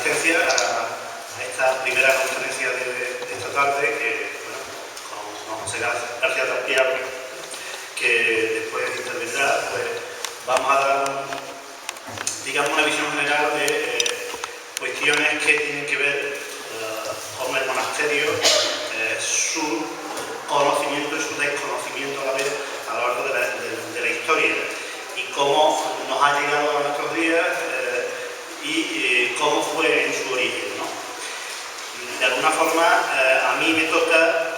asistencia a esta primera conferencia de esta tarde, que, bueno, con José García Tapia, que después intervendrá, pues vamos a dar, digamos, una visión general de cuestiones que tienen que ver con el monasterio, su conocimiento y su desconocimiento a la vez a lo largo de la historia, y cómo nos ha llegado a nuestros días y cómo fue en su origen, ¿no? De alguna forma, a mí me toca,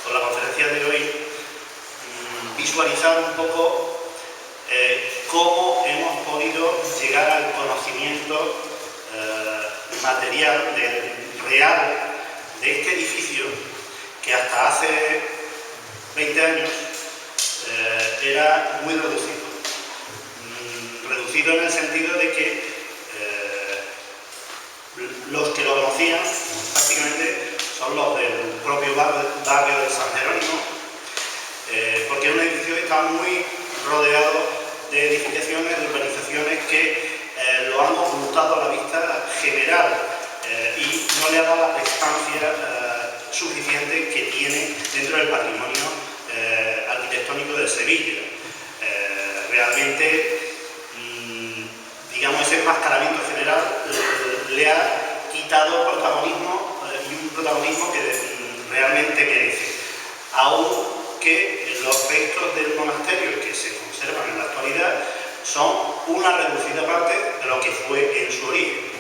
con la conferencia de hoy, visualizar un poco cómo hemos podido llegar al conocimiento material, real, de este edificio, que hasta hace 20 años era muy reducido. Reducido en el sentido de que los que lo conocían prácticamente son los del propio barrio de San Jerónimo, porque es un edificio que está muy rodeado de edificaciones, de urbanizaciones que lo han ocultado a la vista general y no le ha dado la prestancia suficiente que tiene dentro del patrimonio arquitectónico de Sevilla. Realmente, digamos, ese enmascaramiento general le ha quitado protagonismo, y un protagonismo que realmente merece. Aunque los restos del monasterio que se conservan en la actualidad son una reducida parte de lo que fue en su origen.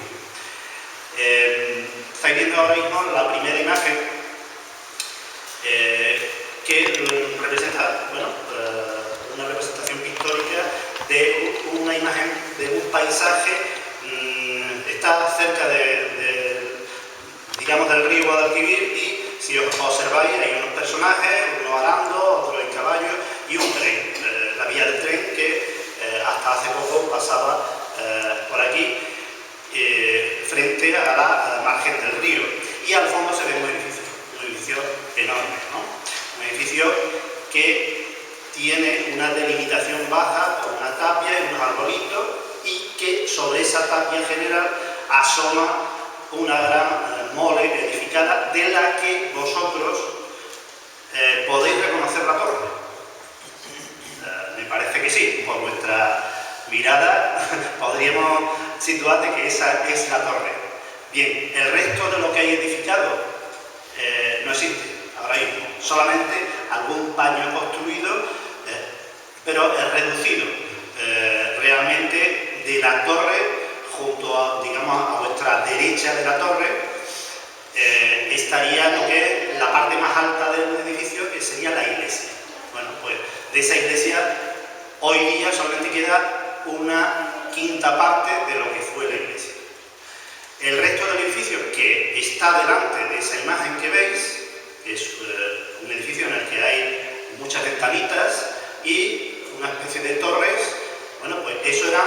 Estáis viendo ahora mismo la primera imagen que representa, bueno, una representación pictórica de una imagen de un paisaje. Está cerca digamos, del río Guadalquivir, y si os observáis hay unos personajes, uno arando, otro en caballo y un tren, la vía del tren que hasta hace poco pasaba por aquí, frente a la margen del río, y al fondo se ve un edificio enorme, ¿no? Un edificio que tiene una delimitación baja con una tapia y unos arbolitos, y que sobre esa tapia general asoma una gran mole edificada, de la que vosotros podéis reconocer la torre. Me parece que sí, por vuestra mirada podríamos situar de que esa es la torre. Bien, el resto de lo que hay edificado no existe ahora mismo, solamente algún paño construido, pero es reducido. Realmente de la torre, junto a, digamos, a vuestra derecha de la torre, estaría lo que es la parte más alta del edificio, que sería la iglesia. Bueno, pues de esa iglesia hoy día solamente queda una quinta parte de lo que fue la iglesia. El resto del edificio, que está delante de esa imagen que veis, es un edificio en el que hay muchas ventanitas y una especie de torres. Bueno, pues eso eran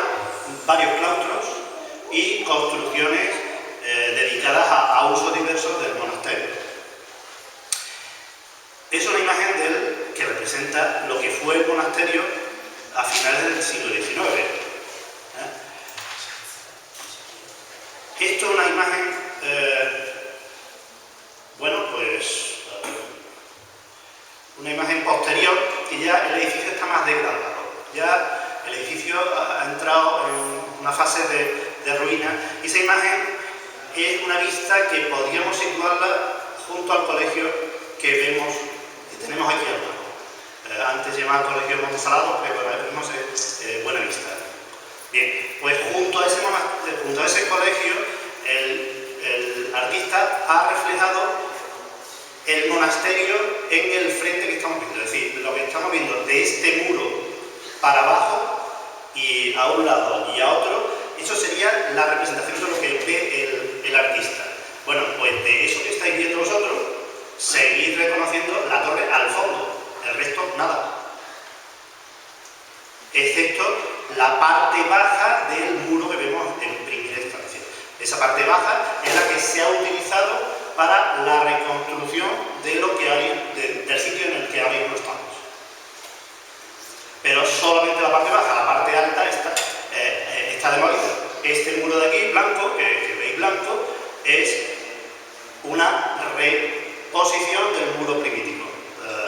varios claustros y construcciones dedicadas a usos diversos del monasterio. Es una imagen que representa lo que fue el monasterio a finales del siglo XIX. Esto es una imagen, bueno, pues una imagen posterior, que ya el edificio está más degradado. Ya el edificio ha entrado en una fase de ruina, y esa imagen es una vista que podríamos situarla junto al colegio que vemos, que tenemos aquí al lado. Antes llamaba Colegio Montesalado, pero ahora mismo es Buenavista. Bien, pues junto a ese colegio, el artista ha reflejado el monasterio en el frente que estamos viendo. Es decir, lo que estamos viendo de este muro para abajo, y a un lado y a otro, eso sería la representación de lo que ve el artista. Bueno, pues de eso que estáis viendo vosotros, seguid reconociendo la torre al fondo, el resto nada. Excepto la parte baja del muro que vemos en primera instancia. Esa parte baja es la que se ha utilizado para la reconstrucción de lo que del sitio en el que ahora mismo estamos. Pero solamente la parte baja, la parte alta está demolida. este muro de aquí, blanco, que veis blanco, es una reposición del muro primitivo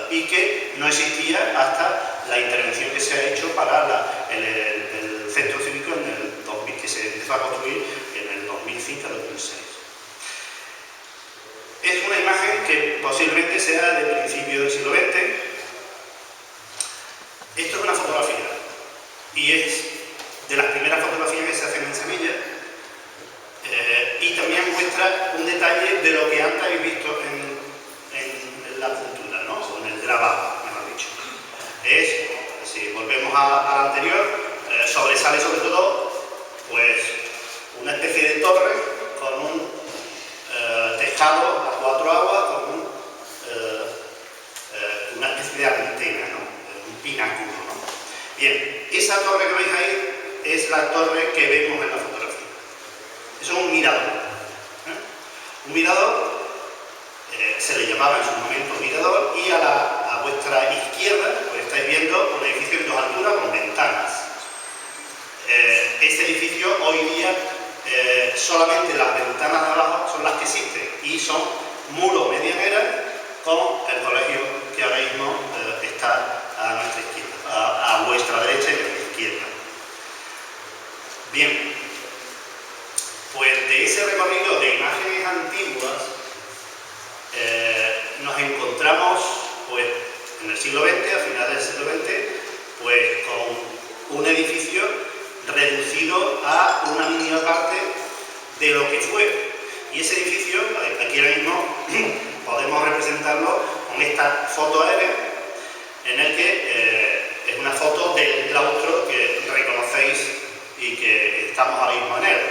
y que no existía hasta la intervención que se ha hecho para el centro cívico en el 2000, que se empezó a construir en el 2005-2006. Es una imagen que posiblemente sea de principio del siglo XX. Esto es una fotografía y es de las primeras fotografías que se hacen en Sevilla, y también muestra un detalle de lo que antes habéis visto en la pintura, ¿no? O en el grabado, mejor dicho. Si volvemos a la anterior, sobresale sobre todo pues, una especie de torre con un tejado a 4 aguas, con una especie de antena, ¿no? Un pináculo, ¿no? Bien, esa torre que veis ahí es la torre que vemos en la fotografía. Eso es un mirador. Un mirador se le llamaba en su momento mirador, y a vuestra izquierda pues estáis viendo un edificio en 2 alturas con ventanas. Este edificio hoy día solamente las ventanas de abajo son las que existen y son muro medianera con el colegio que ahora mismo está a nuestra izquierda, a vuestra derecha y a nuestra izquierda. Bien, pues de ese recorrido de imágenes antiguas nos encontramos pues, en el siglo XX, a finales del siglo XX, pues con un edificio reducido a una mínima parte de lo que fue. Y ese edificio, aquí ahora mismo, podemos representarlo con esta foto aérea, en el que es una foto del claustro que reconocéis y que estamos ahora mismo en él.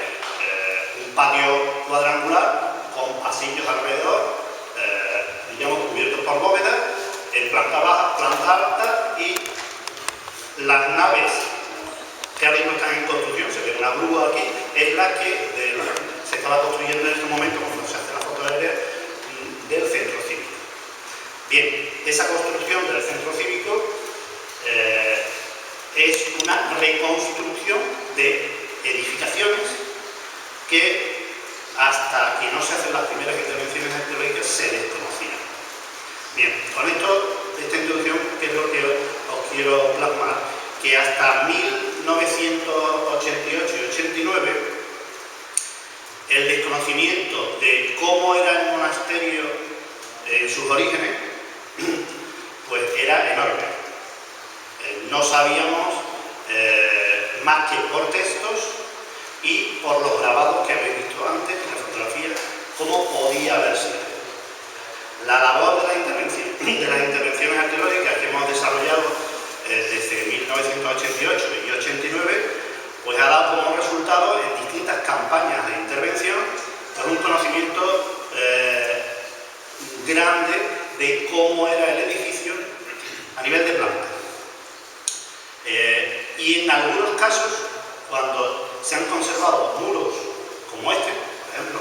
Un patio cuadrangular con pasillos alrededor, digamos cubiertos por bóvedas, en planta baja, planta alta, y las naves que ahora mismo están en construcción, se ve una grúa aquí, es la que se estaba construyendo en ese momento cuando se hace la foto aérea del centro cívico. Bien, esa construcción del centro cívico es una reconstrucción de edificaciones que hasta que no se hacen las primeras intervenciones arqueológicas se desconocían. Bien, con esta introducción, ¿qué es lo que os quiero plasmar? Que hasta 1988 y 89 el desconocimiento de cómo era el monasterio en sus orígenes pues era enorme. No sabíamos más que por textos y por los grabados que habéis visto antes en la fotografía cómo podía haber sido. La labor de las intervenciones arqueológicas que hemos desarrollado desde 1988 y 89 pues ha dado como resultado en distintas campañas de intervención un conocimiento grande de cómo era el edificio a nivel de planta. Y en algunos casos, cuando se han conservado muros como este, por ejemplo,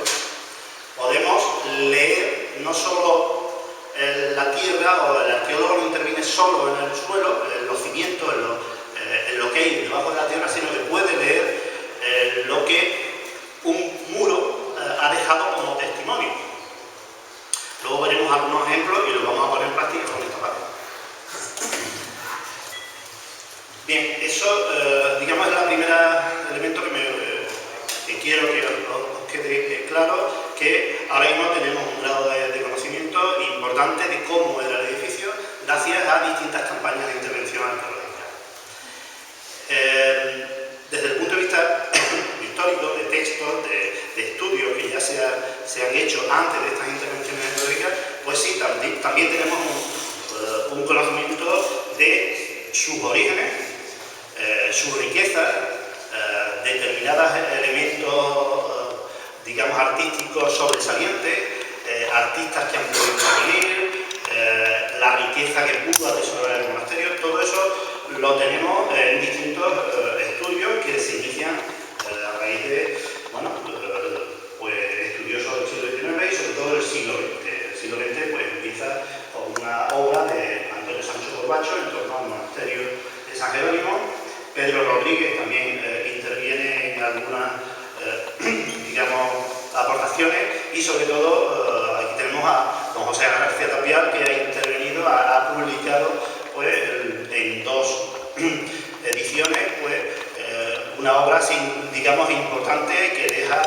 podemos leer no solo la tierra, o el arqueólogo no interviene solo en el suelo, en los cimientos, en lo que hay debajo de la tierra, sino que puede leer lo que un muro ha dejado como testimonio. Luego veremos algunos ejemplos y los vamos a poner en práctica con esta parte. Bien, eso digamos es el primer elemento que quiero que os quede claro, que ahora mismo tenemos un grado de conocimiento importante de cómo era el edificio gracias a distintas campañas de intervención arqueológica. Desde el punto de vista histórico, de textos, de estudios que ya se han hecho antes de estas intervenciones arqueológicas, pues sí, también tenemos un conocimiento de sus orígenes, su riqueza, determinados elementos, digamos, artísticos sobresalientes, artistas que han podido intervenir, la riqueza que pudo atesorar el monasterio. Todo eso lo tenemos en distintos estudios que se inician a raíz de, bueno, pues estudiosos del siglo XIX y sobre todo del siglo XX. El siglo XX pues empieza con una obra de Antonio Sancho Corbacho en torno al monasterio de San Jerónimo. Pedro Rodríguez también interviene en algunas aportaciones y sobre todo aquí tenemos a don José Ángel García Tapial, que ha intervenido, ha publicado pues, en 2 ediciones pues, una obra digamos importante que deja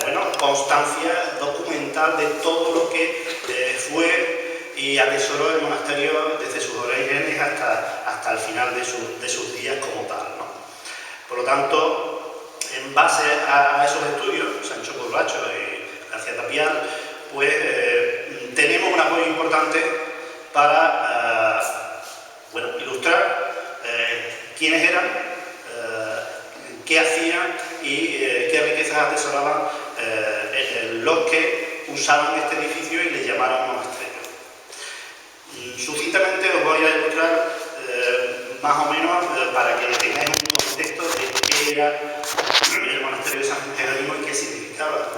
bueno, constancia documental de todo lo que fue y atesoró el monasterio desde sus orígenes hasta el final de sus días como tal, ¿no? Por lo tanto, en base a esos estudios, Sancho Corbacho y García Tapial, pues tenemos un apoyo importante para bueno, ilustrar quiénes eran, qué hacían y qué riquezas atesoraban los que usaban este edificio y le llamaron monasterio. Sucintamente os voy a ilustrar más o menos para que tengáis un contexto de qué era el monasterio de San Jerónimo y qué significaba.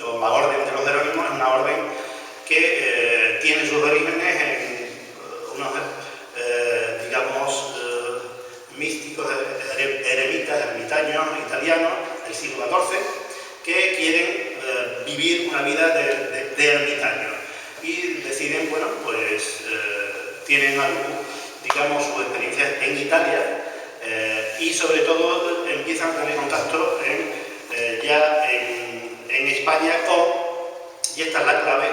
O la orden de los Jerónimos es una orden que tiene sus orígenes en unos, digamos, místicos, ermitaños italianos del siglo XIV que quieren vivir una vida de ermitaño y deciden, bueno, pues tienen digamos, su experiencia en Italia y sobre todo empiezan a tener contacto ya en España y esta es la clave,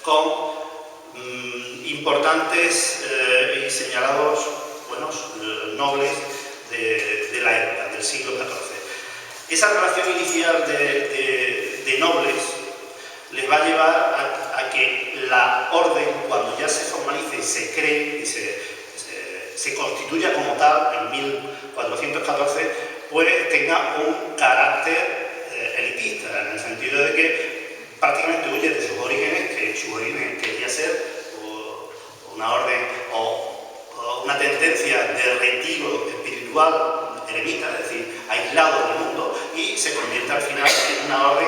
con importantes y señalados buenos nobles de la época, del siglo XIV. Esa relación inicial de nobles les va a llevar a que la orden, cuando ya se formalice y se cree y se constituya como tal en 1414, pues tenga un carácter elitista, en el sentido de que prácticamente huye de sus orígenes, que su origen quería ser una orden o una tendencia de retiro espiritual eremita, es decir, aislado del mundo, y se convierte al final en una orden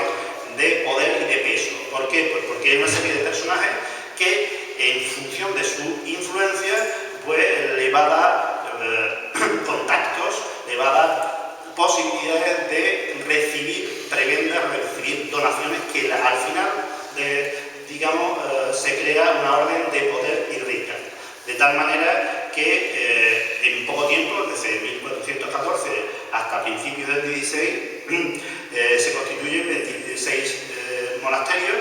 de poder y de peso. ¿Por qué? Pues porque hay una serie de personajes que, en función de su influencia, pues le va a dar contactos, le va a dar posibilidades de recibir prebendas, recibir donaciones que al final, digamos, se crea una orden de poder y rica. De tal manera que en poco tiempo, desde 1414 hasta principios del XVI, se constituyen 26 monasterios.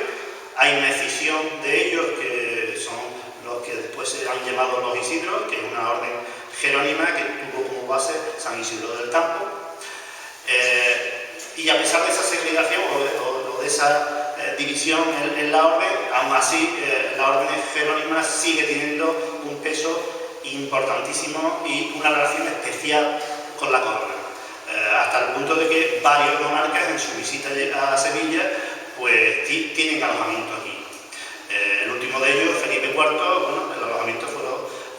Hay una escisión de ellos que son los que después se han llamado los Isidros, que es una orden jerónima que tuvo como base San Isidro del Campo. Y a pesar de esa segregación o de esa división en la orden, aún así la orden jerónima sigue teniendo un peso importantísimo y una relación especial con la corona, hasta el punto de que varios monarcas en su visita a Sevilla pues tienen alojamiento aquí. El último de ellos, Felipe IV, bueno, el alojamiento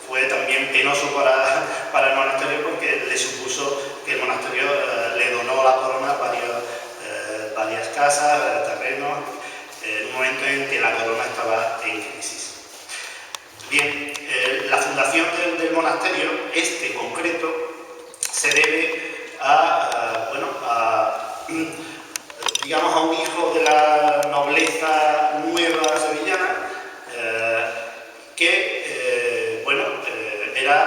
fue también penoso para el monasterio porque le supuso que el monasterio le donó a la corona varias casas, terrenos, en un momento en que la corona estaba en crisis. Bien, la fundación del monasterio, este concreto, se debe digamos, a un hijo de la nobleza nueva sevillana que era,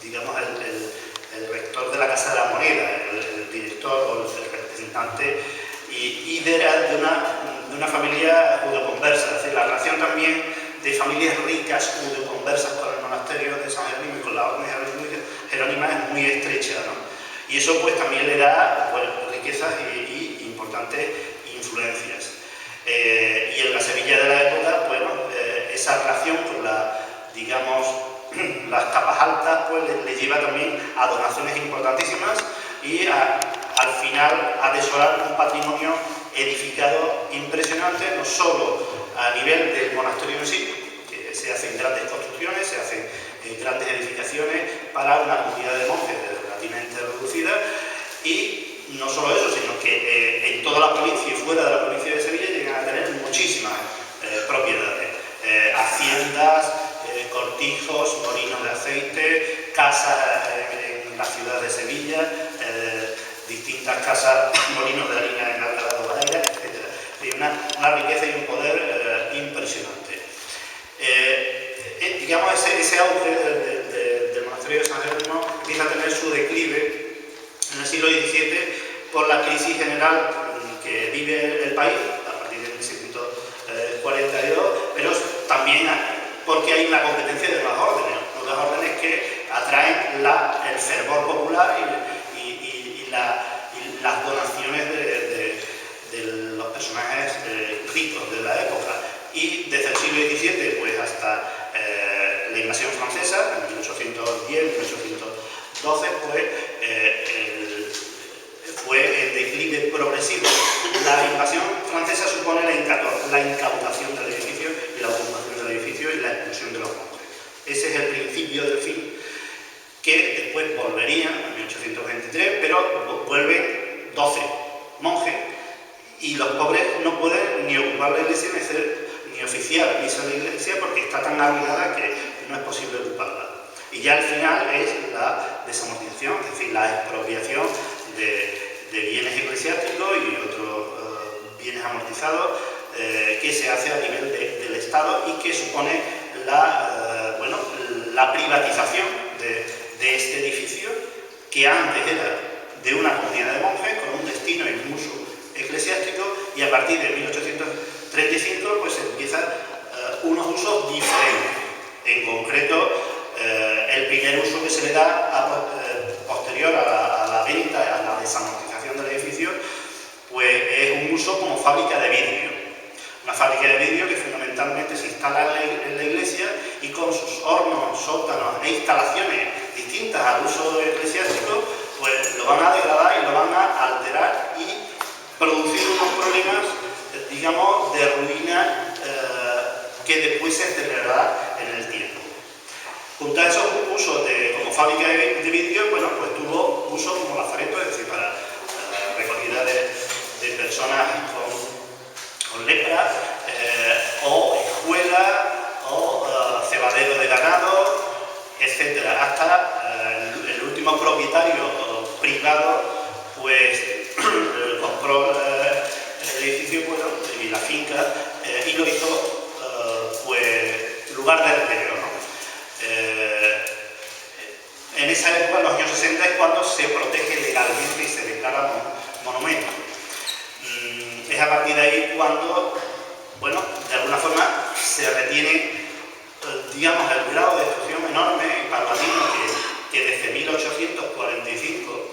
digamos, el rector de la Casa de la Moneda, el director o el representante, y era de una familia judeoconversa, es decir, la relación también de familias ricas judeoconversas con el monasterio de San Jerónimo y con la orden jerónima es muy estrecha, ¿no? Y eso pues también le da riquezas y importantes influencias. Y en la Sevilla de la época, bueno, esa relación con digamos, las capas altas, pues le lleva también a donaciones importantísimas y al final atesorar un patrimonio edificado impresionante, no solo a nivel del monasterio en sí, que se hacen grandes construcciones, se hacen grandes edificaciones para una comunidad de monjes relativamente reducida, y no solo eso, sino que en toda la provincia y fuera de la provincia de Sevilla llegan a tener muchísimas propiedades, haciendas, cortijos, molinos de aceite, casas en la ciudad de Sevilla, distintas casas, molinos de harina en Alcalá de Guadaira, etc. Una riqueza y un poder impresionante. Digamos, ese auge del monasterio de San Jerónimo empieza a tener su declive en el siglo XVII por la crisis general que vive el país a partir de 1642, pero también porque hay una competencia de las órdenes que atraen el fervor popular y las donaciones de los personajes ricos de la época. Y desde el siglo XVII pues, hasta la invasión francesa, en 1810-1812, pues, fue el declive progresivo. La invasión francesa supone la incautación del edificio y la ocupación del edificio y la expulsión de los monjes. Ese es el principio del fin, que después volvería en 1823, pero vuelven 12 monjes y los pobres no pueden ni ocupar la iglesia ni oficiar misa de la iglesia porque está tan arruinada que no es posible ocuparla. Y ya al final es la desamortización, es decir, la expropiación de bienes eclesiásticos y otros bienes amortizados que se hace a nivel del Estado y que supone la privatización de este edificio que antes era de una comunidad de monjes con un destino y un uso eclesiástico, y a partir de 1835 pues empiezan unos usos diferentes. En concreto, el primer uso que se le da posterior a la venta, a la desamortización del edificio, pues es un uso como fábrica de vidrio. Una fábrica de vidrio que fundamentalmente se instala en la iglesia y con sus hornos, sótanos e instalaciones distintas al uso eclesiástico, pues lo van a degradar y lo van a alterar y producir unos problemas, digamos, de ruina que después se acelerará en el tiempo. Junto a esos usos como fábrica de vidrio, bueno, pues tuvo usos como lazareto, es decir, para recogida de personas con lepra, o escuela, o cebadero de ganado, etc. Hasta el último propietario privado, pues compró el edificio, bueno, y la finca, y lo hizo pues lugar de recreo, ¿no? En esa época, en los años 60, es cuando se protege legalmente y se declara monumento. Es a partir de ahí cuando, bueno, de alguna forma se retiene, digamos, el grado de destrucción enorme y paulatino que desde 1845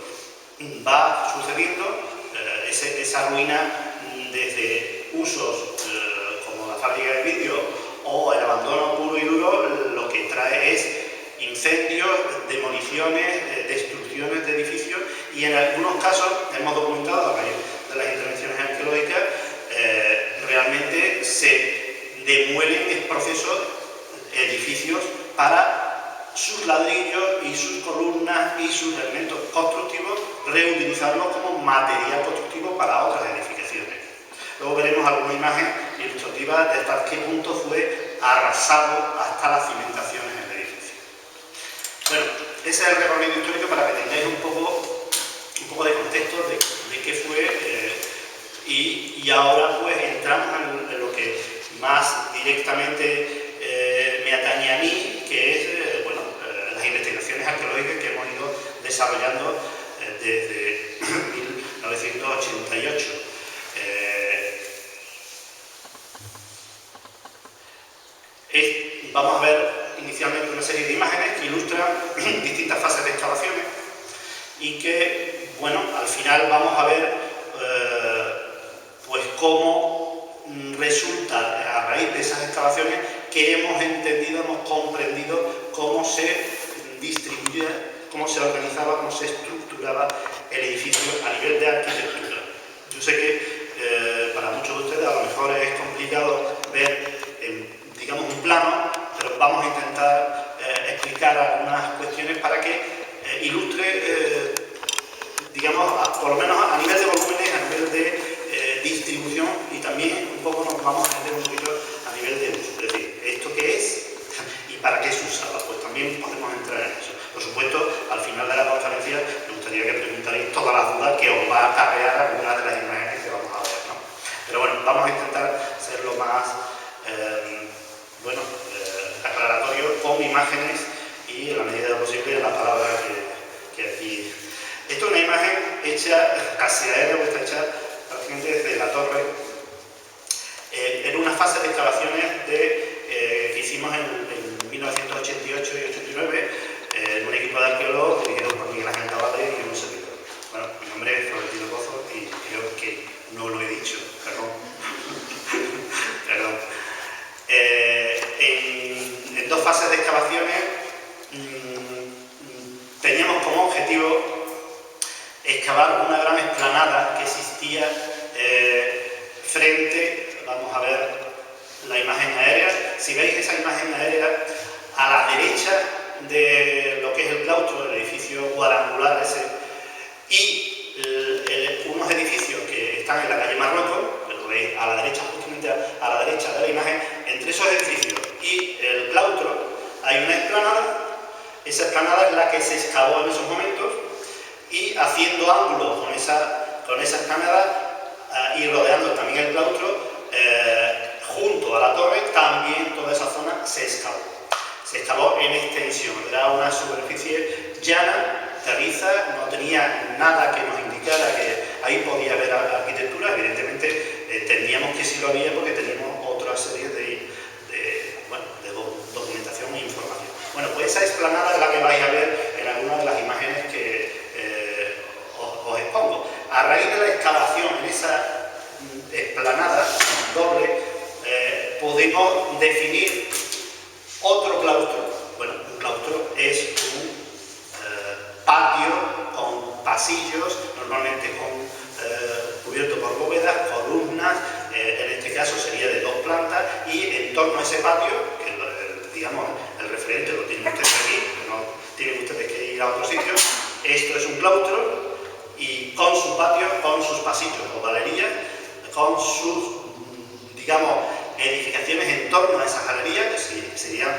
va sucediendo, esa ruina desde usos como la fábrica de vidrio o el abandono puro y duro, lo que trae es incendios, demoliciones, destrucciones de edificios, y en algunos casos hemos documentado a raíz de las intervenciones arqueológicas, realmente se demuelen en procesos edificios para sus ladrillos y sus columnas y sus elementos constructivos, reutilizarlos como material constructivo para otras edificaciones. Luego veremos alguna imagen ilustrativa de hasta qué punto fue arrasado hasta las cimentaciones en el edificio. Bueno, ese es el recorrido histórico para que tengáis un poco de contexto de qué fue, y ahora pues entramos en lo que más directamente me atañe a mí, que es las investigaciones arqueológicas que hemos ido desarrollando desde 1988. Vamos a ver inicialmente una serie de imágenes que ilustran distintas fases de excavaciones y que, bueno, al final vamos a ver pues cómo resulta a raíz de esas excavaciones que hemos entendido, hemos comprendido cómo se distribuía, cómo se organizaba, cómo se estructuraba el edificio a nivel de arquitectura. Yo sé que para muchos de ustedes a lo mejor es complicado ver digamos un plano, pero vamos a intentar explicar algunas cuestiones para que ilustre, digamos, por lo menos a nivel de volúmenes, a nivel de distribución, y también un poco nos vamos a meter un poquito a nivel de uso. Es decir, ¿esto qué es y para qué se usaba? Pues también podemos entrar en eso. Por supuesto, al final de la conferencia me gustaría que quitaréis todas las dudas que os va a acarrear algunas de las imágenes que vamos a ver, ¿no? Pero bueno, vamos a intentar ser lo más aclaratorio con imágenes y en la medida de lo posible la palabra que aquí. Esto es una imagen hecha casi aérea, porque está hecha prácticamente desde la torre. En una fase de excavaciones que hicimos en 1988 y 89 en un equipo de arqueólogos dirigido por Miguel Ángel Tabate y un servidor. Bueno, mi nombre es Florentino Pozo y creo que no lo he dicho, perdón. Perdón. En dos fases de excavaciones teníamos como objetivo excavar una gran explanada que existía frente, vamos a ver la imagen aérea. Si veis esa imagen aérea, a la derecha de lo que es el claustro, el edificio cuadrangular ese, y unos edificios que están en la calle Marruecos, que lo veis a la derecha, justamente a la derecha de la imagen, entre esos edificios y el claustro hay una explanada. Esa explanada es la que se excavó en esos momentos, y haciendo ángulos con esa explanada y rodeando también el claustro, junto a la torre, también toda esa zona se excavó. Se excavó en extensión, era una superficie llana, terriza, no tenía nada que nos indicara que ahí podía haber arquitectura. Evidentemente entendíamos que sí lo había porque teníamos otra serie de documentación e información. Bueno, pues esa explanada es la que vais a ver en algunas de las imágenes que os expongo. A raíz de la excavación en esa explanada doble, pudimos definir otro claustro. Bueno, un claustro es un patio con pasillos, normalmente cubierto por bóvedas, columnas, en este caso sería de 2 plantas, y en torno a ese patio, que digamos el referente lo tienen ustedes aquí, no tienen ustedes que ir a otro sitio. Esto es un claustro, y con su patio, con sus pasillos o galerías, con sus, digamos, edificaciones en torno a esas galerías, que serían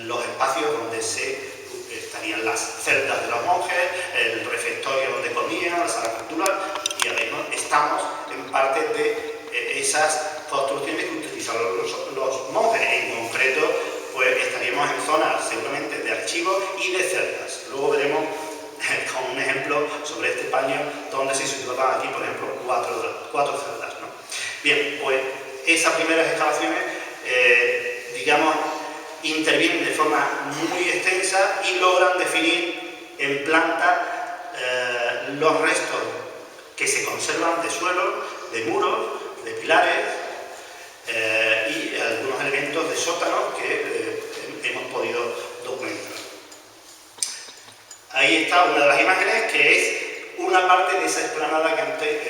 los espacios donde estarían las celdas de los monjes, el refectorio donde comían, la sala cultural, y además estamos en parte de esas construcciones que utilizaron los monjes. En concreto, pues estaríamos en zonas seguramente de archivos y de celdas. Luego veremos con un ejemplo sobre este paño donde se situaban aquí, por ejemplo, cuatro celdas, ¿no? Bien, pues esas primeras excavaciones, digamos, intervienen de forma muy extensa y logran definir en planta los restos que se conservan de suelos, de muros, de pilares y algunos elementos de sótanos que hemos podido documentar. Ahí está una de las imágenes, que es una parte de esa explanada que antes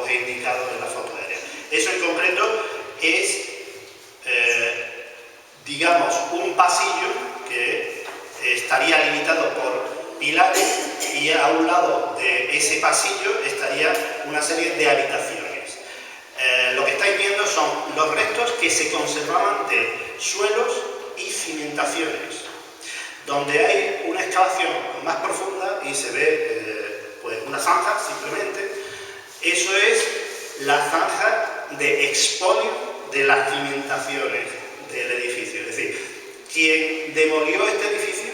os he indicado en la foto aérea. Eso en concreto es, digamos, un pasillo que estaría limitado por pilares, y a un lado de ese pasillo estaría una serie de habitaciones. Lo que estáis viendo son los restos que se conservaban de suelos y cimentaciones. Donde hay una excavación más profunda y se ve pues una zanja simplemente, eso es la zanja de expolio de las cimentaciones del edificio. Es decir, quien demolió este edificio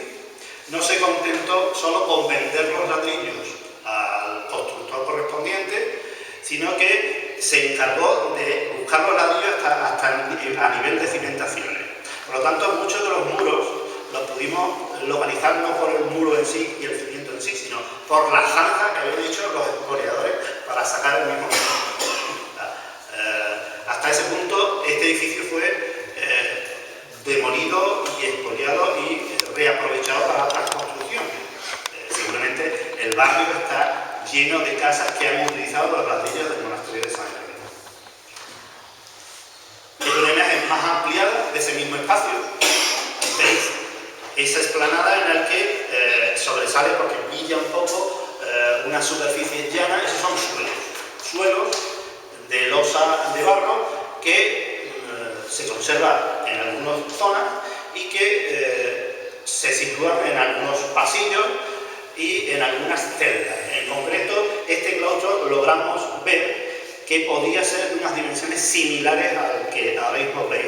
no se contentó solo con vender los ladrillos al constructor correspondiente, sino que se encargó de buscar los ladrillos hasta a nivel de cimentaciones. Por lo tanto, muchos de los muros los pudimos localizar no por el muro en sí y el cimiento en sí, sino por la zanja que habían hecho los expoliadores para sacar el mismo mundo. Hasta ese punto, este edificio fue demolido y expoliado y reaprovechado para otras construcciones. Seguramente el barrio está lleno de casas que han utilizado los ladrillos del monasterio de San Jerónimo. Es una imagen más ampliada de ese mismo espacio. ¿Veis? Esa explanada en la que sobresale, porque brilla un poco, una superficie llana. Esos son suelos de losa de barro que se conserva en algunas zonas y que se sitúan en algunos pasillos y en algunas celdas. En concreto, este claustro logramos ver que podía ser de unas dimensiones similares al que ahora mismo veis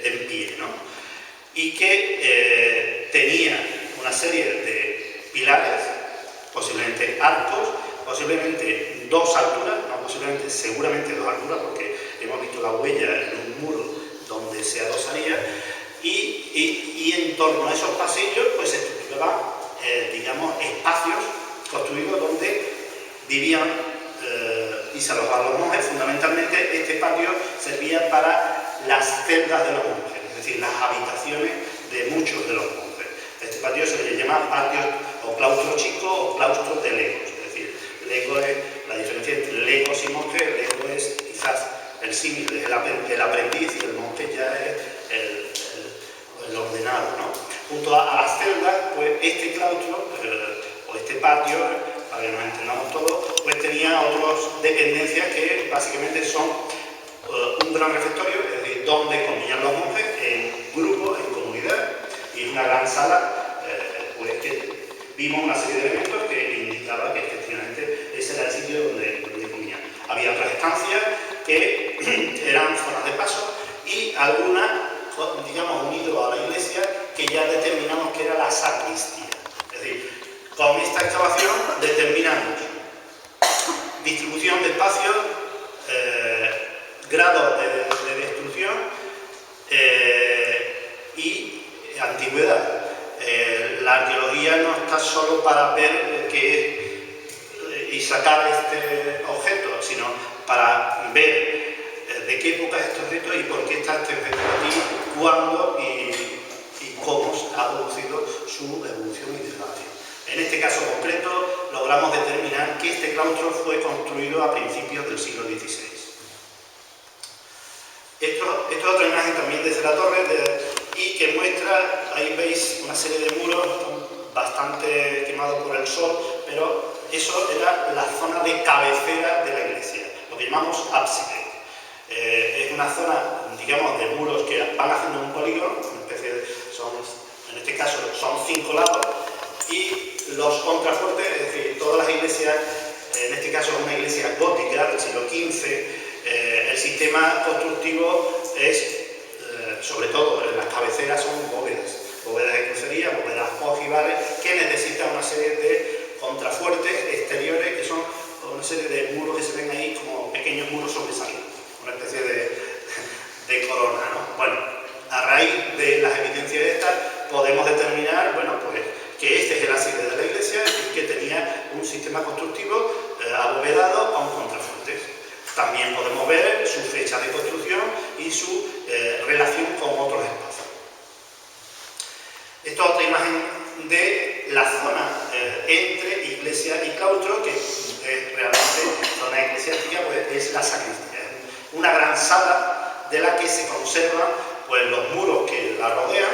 en pie, ¿no? Y que tenía una serie de pilares, posiblemente arcos, posiblemente dos alturas, no posiblemente, seguramente dos alturas, porque hemos visto la huella en un muro donde se adosaría, y en torno a esos pasillos pues se estructuraban, digamos, espacios construidos donde vivían y se alojaban los monjes. Fundamentalmente este patio servía para las celdas de los monjes, es decir, las habitaciones de muchos de los monjes. Este patio se le llama patio o claustro chico o claustro de legos, es decir, lego es la diferencia entre legos y monjes. El lego es quizás el símil, es el aprendiz, y el monje ya es el ordenado, ¿no? Junto a las celdas, pues este claustro o este patio, para que nos entendamos todos, pues tenía otras dependencias que básicamente son un gran refectorio, es decir, donde comían los monjes en grupo, en comunidad, y una gran sala, pues que vimos una serie de elementos que indicaba que efectivamente ese era el sitio donde comían. Había otras estancias que eran zonas de paso y algunas, digamos, unido a la iglesia, que ya determinamos que era la sacristía. Es decir, con esta excavación determinamos distribución de espacios, grado de destrucción y antigüedad. La arqueología no está solo para ver y sacar este objeto, sino para ver de qué época es este objeto y por qué está este objeto aquí, cuándo y cómo ha producido su evolución y degradación. En este caso concreto logramos determinar que este claustro fue construido a principios del siglo XVI. Esto es otra imagen también desde la torre y que muestra, ahí veis una serie de muros bastante quemados por el sol, pero eso era la zona de cabecera de la iglesia, lo que llamamos ábside. Es una zona, digamos, de muros que van haciendo un polígono, una especie de, en este caso son 5 lados, y los contrafuertes, es decir, todas las iglesias, en este caso es una iglesia gótica del siglo XV, el sistema constructivo es, sobre todo en las cabeceras, son bóvedas de crucería, bóvedas ojivales, que necesitan una serie de contrafuertes exteriores, que son una serie de muros que se ven ahí como pequeños muros sobresalientes, una especie de corona, ¿no? Bueno, a raíz de las evidencias de estas, podemos determinar, bueno, pues, que este es el ábside de la iglesia y que tenía un sistema constructivo abovedado con contrafuertes. También podemos ver su fecha de construcción y su relación con otros espacios. Esta es otra imagen de la zona entre iglesia y claustro, que es realmente zona eclesiástica, pues es la sacristía. Una gran sala de la que se conservan pues, los muros que la rodean,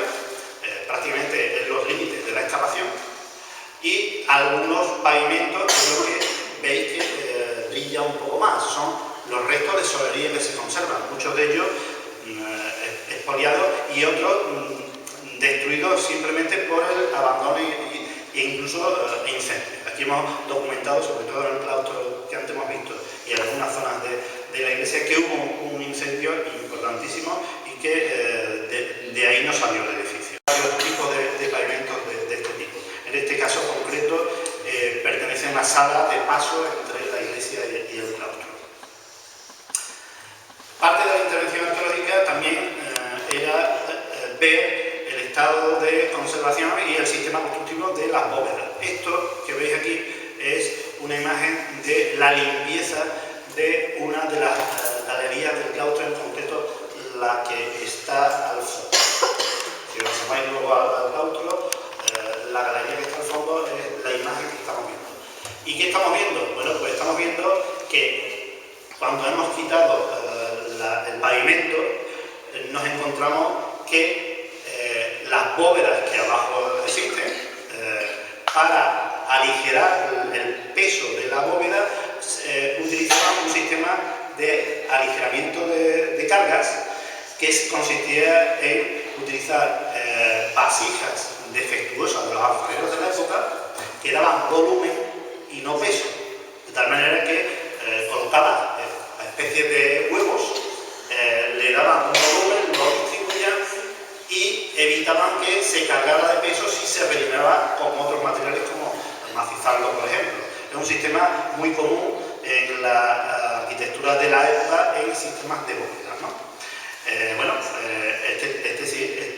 prácticamente en los límites de la excavación, y algunos pavimentos, que es lo que veis que brilla un poco más. Son los restos de solería que se conservan, muchos de ellos expoliados y otros destruidos simplemente por el abandono e incluso incendios. Aquí hemos documentado, sobre todo en el claustro que antes hemos visto y en algunas zonas de la iglesia, que hubo un incendio importantísimo y que de ahí no salió el edificio. Hay otros tipos de pavimentos de este tipo. En este caso concreto pertenece a una sala de paso entre la iglesia y el claustro. Parte de la intervención arqueológica también era ver el estado de conservación y el sistema constructivo de las bóvedas. Esto que veis aquí es una imagen de la limpieza de una de las galerías del claustro, en concreto la que está al fondo. Si os asomáis luego al claustro, la galería que está al fondo es la imagen que estamos viendo. ¿Y qué estamos viendo? Bueno, pues estamos viendo que cuando hemos quitado el pavimento, nos encontramos que las bóvedas que abajo existen, para aligerar el peso de la bóveda, utilizaban un sistema de aligeramiento de cargas que consistía en utilizar vasijas defectuosas de los alfareros de la época, que daban volumen y no peso, de tal manera que colocaban especies de huevos, le daban un volumen, lo distribuían y evitaban que se cargara de peso si se rellenaba con otros materiales como el macizaldo, por ejemplo. Es un sistema muy común en la arquitectura de la época en sistemas de bóvedas, ¿no?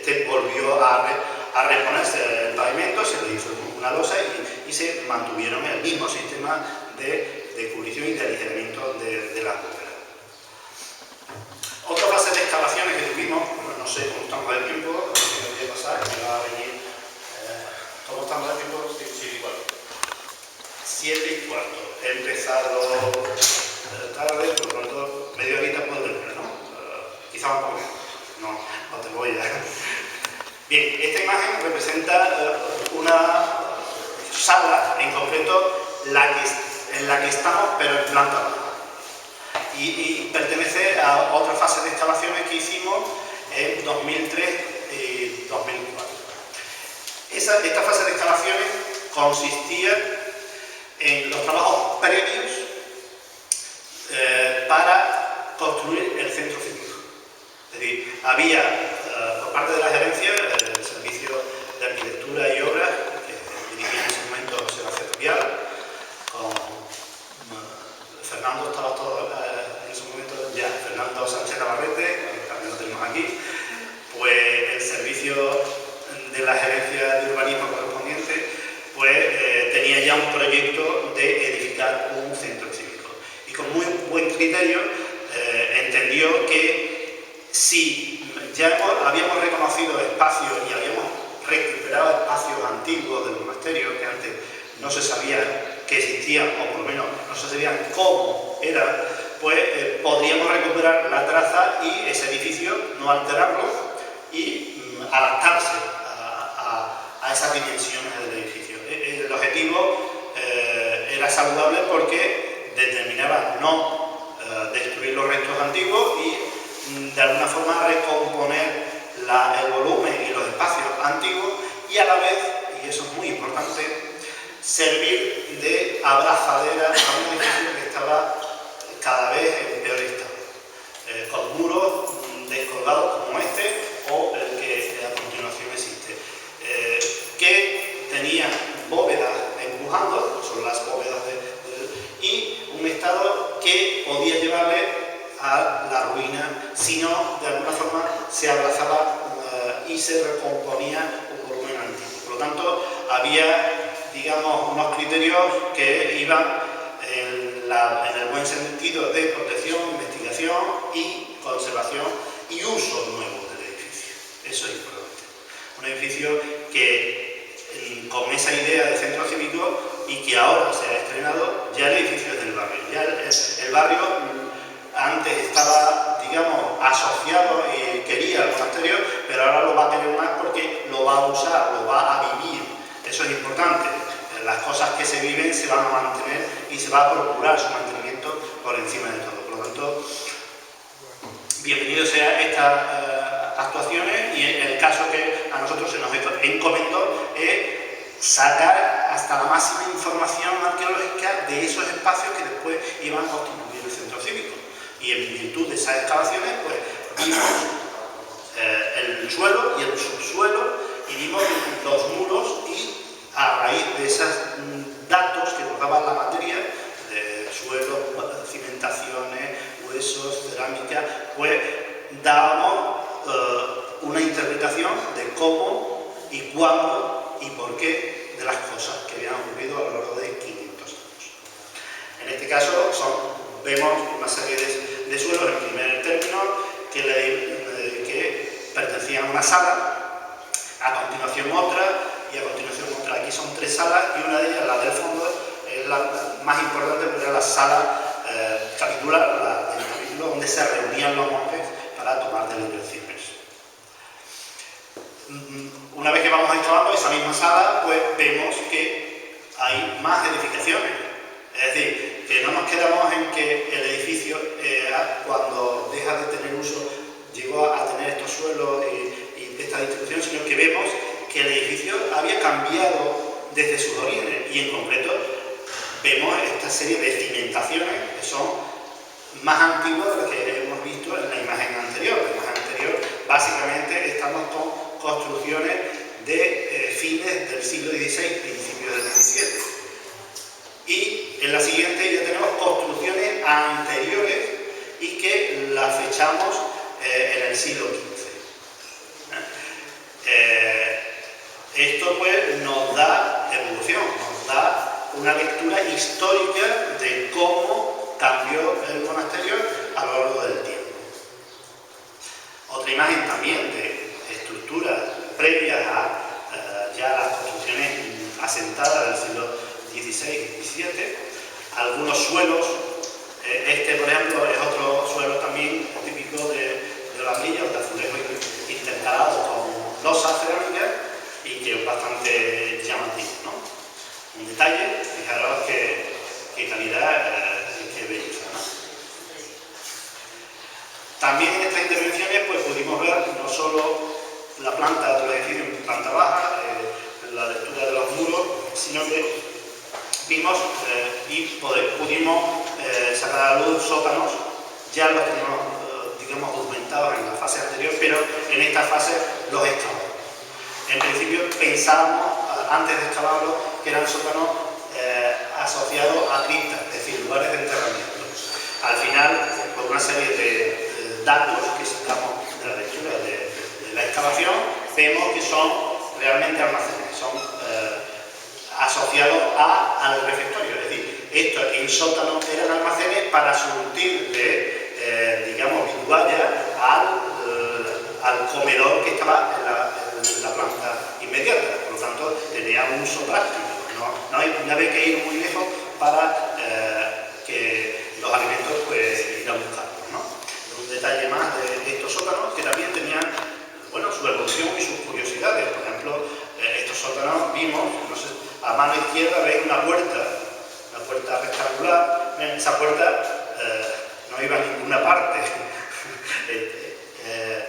Este volvió a reponerse el pavimento, se le hizo una losa y se mantuvieron el mismo sistema de cubrición y de aligeramiento de las bóvedas. Otra fase de excavaciones que tuvimos, no sé cómo estamos de tiempo, no sé qué voy a pasar, que va a venir. ¿Cómo estamos de tiempo? 7:15. He empezado tarde, por lo tanto, media horita puedo terminar, ¿no? Quizá un poco menos. No te voy a. Bien, esta imagen representa una sala, en concreto, en la que estamos, pero en planta baja. Y pertenece a otra fase de excavaciones que hicimos en 2003 y 2004. Esta fase de excavaciones consistía en los trabajos previos para construir el centro cívico. Es decir, había por parte de la gerencia, el Servicio de Arquitectura y Obras, que dirigía en ese momento Sebastián Vial, con Fernando estaba todo en ese momento ya, Fernando Sánchez Navarrete, que también lo tenemos aquí, pues el servicio de la gerencia de urbanismo correspondiente, pues tenía ya un proyecto de edificar un centro cívico. Y con muy buen criterio entendió que si ya habíamos reconocido espacios y habíamos recuperado espacios antiguos del monasterio que antes no se sabía que existían, o por lo menos no se sabían cómo eran, pues podríamos recuperar la traza y ese edificio, no alterarlo y adaptarse a esas dimensiones del edificio. El objetivo era saludable porque determinaba no destruir los restos antiguos y de alguna forma recomponer el volumen y los espacios antiguos y a la vez, y eso es muy importante, servir de abrazadera a un edificio que estaba cada vez en peor estado, con muros descolgados como este o el que a continuación existe, que tenía bóvedas empujando, son las bóvedas y un estado que podía llevarle a la ruina si no, de alguna forma, se abrazaba y se recomponía un volumen antiguo. Por lo tanto, había, digamos, unos criterios que iban en el buen sentido de protección, investigación y conservación y uso nuevo del edificio. Eso es importante. Un edificio que, con esa idea de centro cívico y que ahora se ha estrenado, ya el edificio es del barrio. Ya el barrio antes estaba, digamos, asociado y quería el monasterio, pero ahora lo va a querer más porque lo va a usar, lo va a vivir. Eso es importante. Las cosas que se viven se van a mantener y se va a procurar su mantenimiento por encima de todo. Por lo tanto, bienvenido sea estas actuaciones y el caso que a nosotros se nos encomendó es sacar hasta la máxima información arqueológica de esos espacios que después iban a constituir el centro cívico. Y en virtud de esas excavaciones, pues vimos el suelo y el subsuelo y vimos los muros y a raíz de esos datos que nos daban la materia, de suelos, cimentaciones, huesos, cerámica, pues dábamos una interpretación de cómo y cuándo y por qué de las cosas que habían ocurrido a lo largo de 500 años. En este caso vemos una serie de suelos en primer término que pertenecían a una sala, a continuación otra y a continuación otra. Aquí son 3 salas y una de ellas, la del fondo, es la más importante porque era la sala capitular, el capítulo donde se reunían los monjes para tomar deliberaciones. Una vez que vamos excavando esa misma sala, pues vemos que hay más edificaciones. Es decir, que no nos quedamos en que el edificio, cuando deja de tener uso, llegó a tener estos suelos y esta distribución, sino que vemos que el edificio había cambiado desde sus orígenes, y en concreto vemos esta serie de cimentaciones que son más antiguas de las que hemos visto en la imagen anterior. La imagen anterior básicamente estamos con construcciones de fines del siglo XVI, principios del XVII. Y en la siguiente ya tenemos construcciones anteriores y que las fechamos en el siglo XV. Esto pues nos da evolución, nos da una lectura histórica de cómo cambió el monasterio a lo largo del tiempo. Otra imagen también de estructuras previas a ya las construcciones asentadas del siglo XVI y XVII, algunos suelos, este por ejemplo es otro suelo también típico de ladrillos, de azulejo intercalado con losas cerámicas y que es bastante llamativo, ¿no? Un detalle, fijaros qué calidad y qué belleza, ¿no? También en estas intervenciones pues pudimos ver no solo la planta de los edificios en planta baja, la lectura de los muros, sino que vimos y pudimos sacar a la luz sótanos, ya los tenemos, digamos, documentados en la fase anterior, pero en esta fase los excavamos. En principio pensábamos, antes de excavarlos, que eran sótanos asociados a criptas, es decir, lugares de enterramiento. Al final, por una serie de datos que sacamos de la lectura de la excavación, vemos que son realmente almacenes, son asociados al refectorio, es decir, estos en sótano eran almacenes para surtir de, digamos, vitualla al comedor que estaba en la planta inmediata, por lo tanto tenía un uso práctico, no había que ir muy lejos para que los alimentos pues ir a buscarlos, ¿no? Un detalle más de estos sótanos que también tenían, bueno, su evolución y sus curiosidades. Por ejemplo, estos sótanos vimos, no sé, a mano izquierda veis una puerta rectangular. Esa puerta no iba a ninguna parte.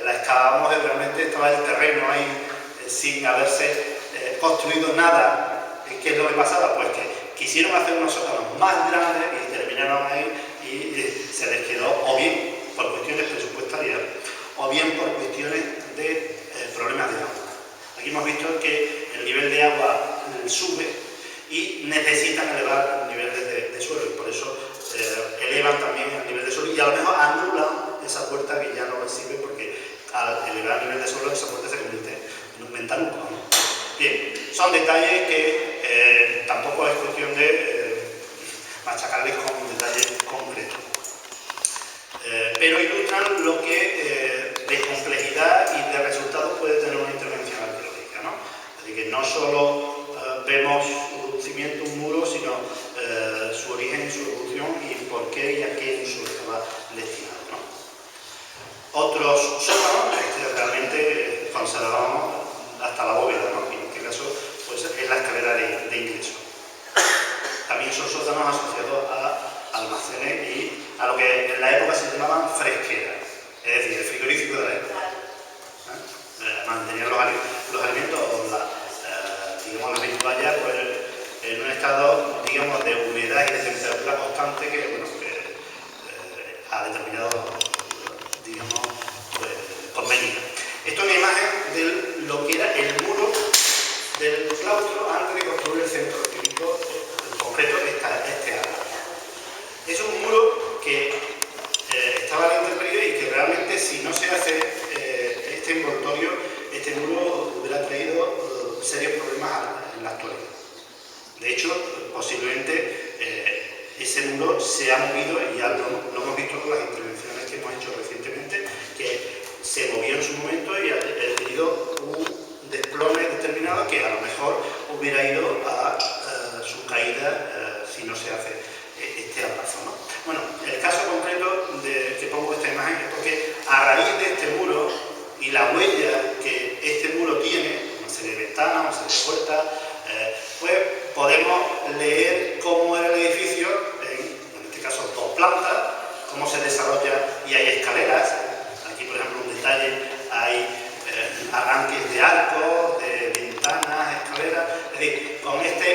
La excavamos y realmente estaba el terreno ahí sin haberse construido nada. ¿Qué es lo que pasaba? Pues que quisieron hacer unos sótanos más grandes y terminaron ahí y se les quedó, o bien por cuestiones presupuestarias, o bien por cuestiones de problemas de agua. Aquí hemos visto que el nivel de agua sube y necesitan elevar el nivel de suelo, y por eso elevan también el nivel de suelo y a lo mejor anulan esa puerta que ya no les sirve, porque al elevar el nivel de suelo esa puerta se convierte en un ventanuco, ¿no? Bien, son detalles que tampoco es cuestión de machacarles con un detalle concreto, pero ilustran lo que de complejidad y de resultados puede tener una intervención arqueológica, ¿no? Así que no solo vemos un cimiento, un muro, sino su origen, su evolución y por qué y a qué uso estaba destinado, ¿no? Otros sótanos que realmente conservamos hasta la bóveda, ¿no? Y en este caso pues, es la escalera de ingreso. También son sótanos asociados a almacenes y a lo que en la época se llamaban fresqueras, es decir, el frigorífico de la época. Mantenían los alimentos, digamos, las vituallas pues, en un estado, digamos, de humedad y de temperatura constante que, bueno, a determinados, digamos, pues, convenios. Esto es una imagen de lo que era el muro del claustro antes de construir el centro cívico, en concreto este área. Es un muro que estaba a la intemperie y que realmente, si no se hace este envoltorio, este muro hubiera traído serios problemas en la actualidad. De hecho, posiblemente ese muro se ha movido, y ya lo hemos visto con las intervenciones que hemos hecho recientemente, que se movió en su momento y ha tenido un desplome determinado que a lo mejor hubiera ido a su caída si no se hace este abrazo, ¿no? Bueno, el caso concreto que pongo esta imagen es porque a raíz de este muro y la huella que este muro tiene, una serie de ventanas, una serie de puertas, pues podemos leer cómo era el edificio, en este caso 2 plantas, cómo se desarrolla, y hay escaleras. Aquí, por ejemplo, un detalle, hay arranques de arcos, de ventanas, escaleras. Es decir, con este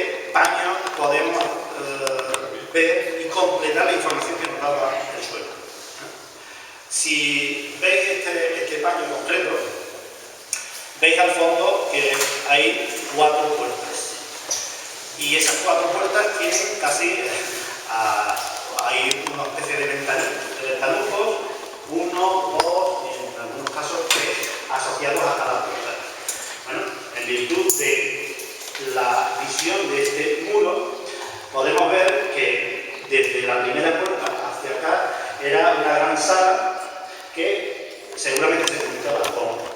ver y completar la información que nos daba el suelo. Si veis este paño concreto, veis al fondo que hay 4 puertas. Y esas 4 puertas tienen casi, hay una especie de ventanujos, 1, 2 y en algunos casos 3 asociados a cada puerta. Bueno, en virtud de la visión de este muro, podemos ver que desde la primera puerta hacia acá era una gran sala que seguramente se comunicaba con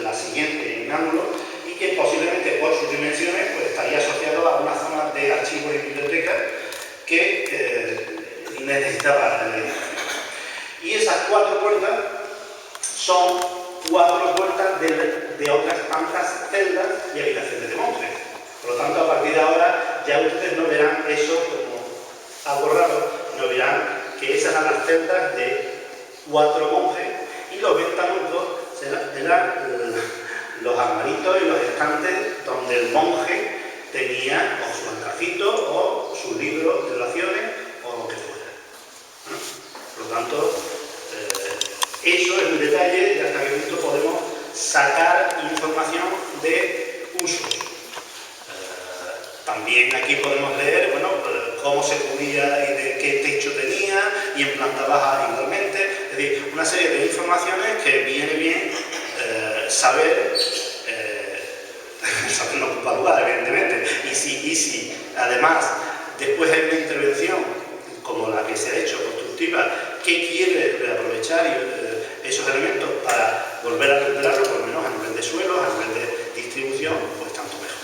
la siguiente en ángulo y que posiblemente por sus dimensiones pues, estaría asociado a una zona de archivos y biblioteca que necesitaba el edificio. Y esas 4 puertas son 4 puertas de otras tantas celdas y habitaciones de monjes. Por lo tanto, a partir de ahora ya ustedes no verán eso como algo raro, no verán que esas eran las celdas de 4 monjes y los ventanucos eran los armaritos y los estantes donde el monje tenía o su altarcito o sus libros de oraciones o lo que fuera. Por lo tanto, eso es un detalle de hasta qué punto podemos sacar información de usos. También aquí podemos leer bueno, cómo se cubría y de qué techo tenía y en planta baja igualmente. Es decir, una serie de informaciones que viene bien saber, saber no ocupa lugar, evidentemente. Y si además después hay una intervención como la que se ha hecho constructiva que quiere reaprovechar esos elementos para volver a recuperarlo, por lo menos a nivel de suelos, a nivel de distribución, pues tanto mejor.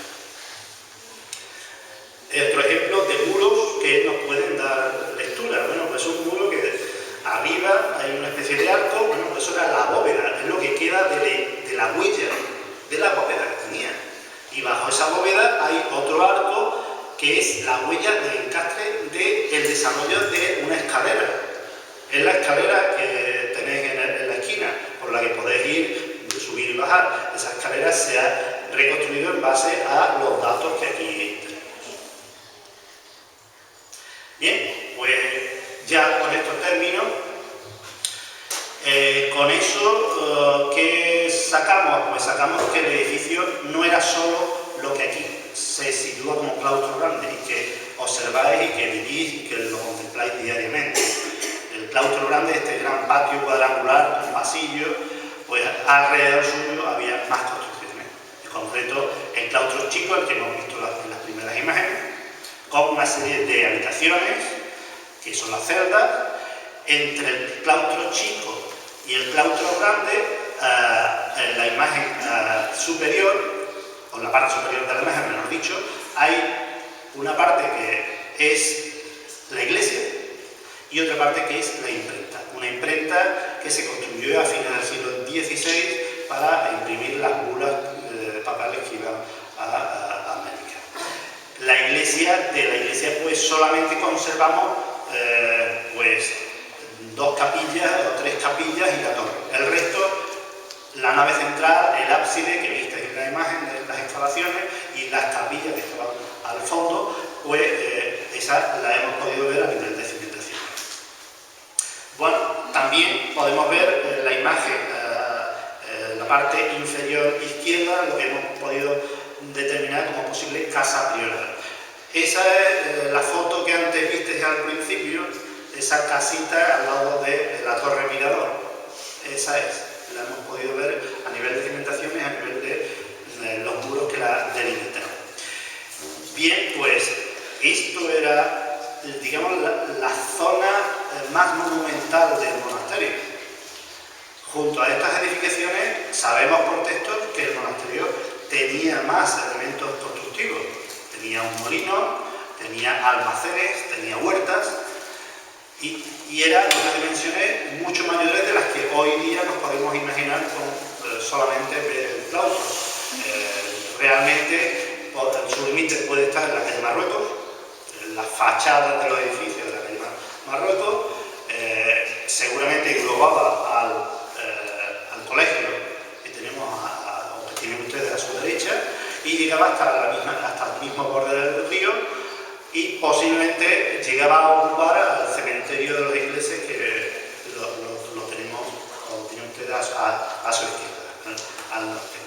Otro ejemplo de muros que nos pueden dar lectura. Bueno, pues un muro que arriba hay una especie de arco, bueno, pues eso era la bóveda, es lo que queda de la huella de la bóveda que tenía. Y bajo esa bóveda hay otro arco que es la huella del encastre del desarrollo de una escalera. Es la escalera que tenéis en la esquina, por la que podéis ir, subir y bajar. Esa escalera se ha reconstruido en base a los datos que aquí tenemos. Bien, pues ya con estos términos, con eso, ¿qué sacamos? Pues sacamos que el edificio no era solo lo que aquí se sitúa como claustro grande y que observáis y que vivís y que lo contempláis diariamente. El claustro grande, este gran patio cuadrangular, un pasillo, pues alrededor suyo había más construcciones. En concreto, el claustro chico, el que hemos visto en las primeras imágenes, con una serie de habitaciones, que son las celdas. Entre el claustro chico y el claustro grande, en la imagen superior, o en la parte superior de la imagen, mejor dicho, hay una parte que es la iglesia y otra parte que es la imprenta. Una imprenta que se construyó a finales del siglo XVI para imprimir las bulas papales que iban a América. De la iglesia pues solamente conservamos pues 2 capillas o 3 capillas y la torre. El resto, la nave central, el ábside que visteis en la imagen de las instalaciones y las capillas que estaban al fondo, pues esa la hemos podido ver a nivel de cimentación. Bueno, también podemos ver la imagen, la parte inferior izquierda, lo que hemos podido determinar como posible casa prioral. Esa es la foto que antes visteis al principio, esa casita al lado de la torre mirador. Esa es, la hemos podido ver a nivel de cimentación y a nivel de los muros que la delimitan. Bien, pues esto era, digamos, la zona más monumental del monasterio. Junto a estas edificaciones sabemos por textos que el monasterio tenía más elementos constructivos. Tenía un molino, tenía almacenes, tenía huertas y eran unas dimensiones mucho mayores de las que hoy día nos podemos imaginar con solamente ver el claustro. Realmente su límite puede estar en la calle Marruecos, en las fachadas de los edificios de la calle Marruecos, seguramente englobaba al colegio que tenemos o que tienen ustedes a su derecha, y llegaba hasta el mismo borde del río y posiblemente llegaba a ocupar al cementerio de los ingleses, que lo tenemos, como tienen ustedes, a su izquierda, al norte.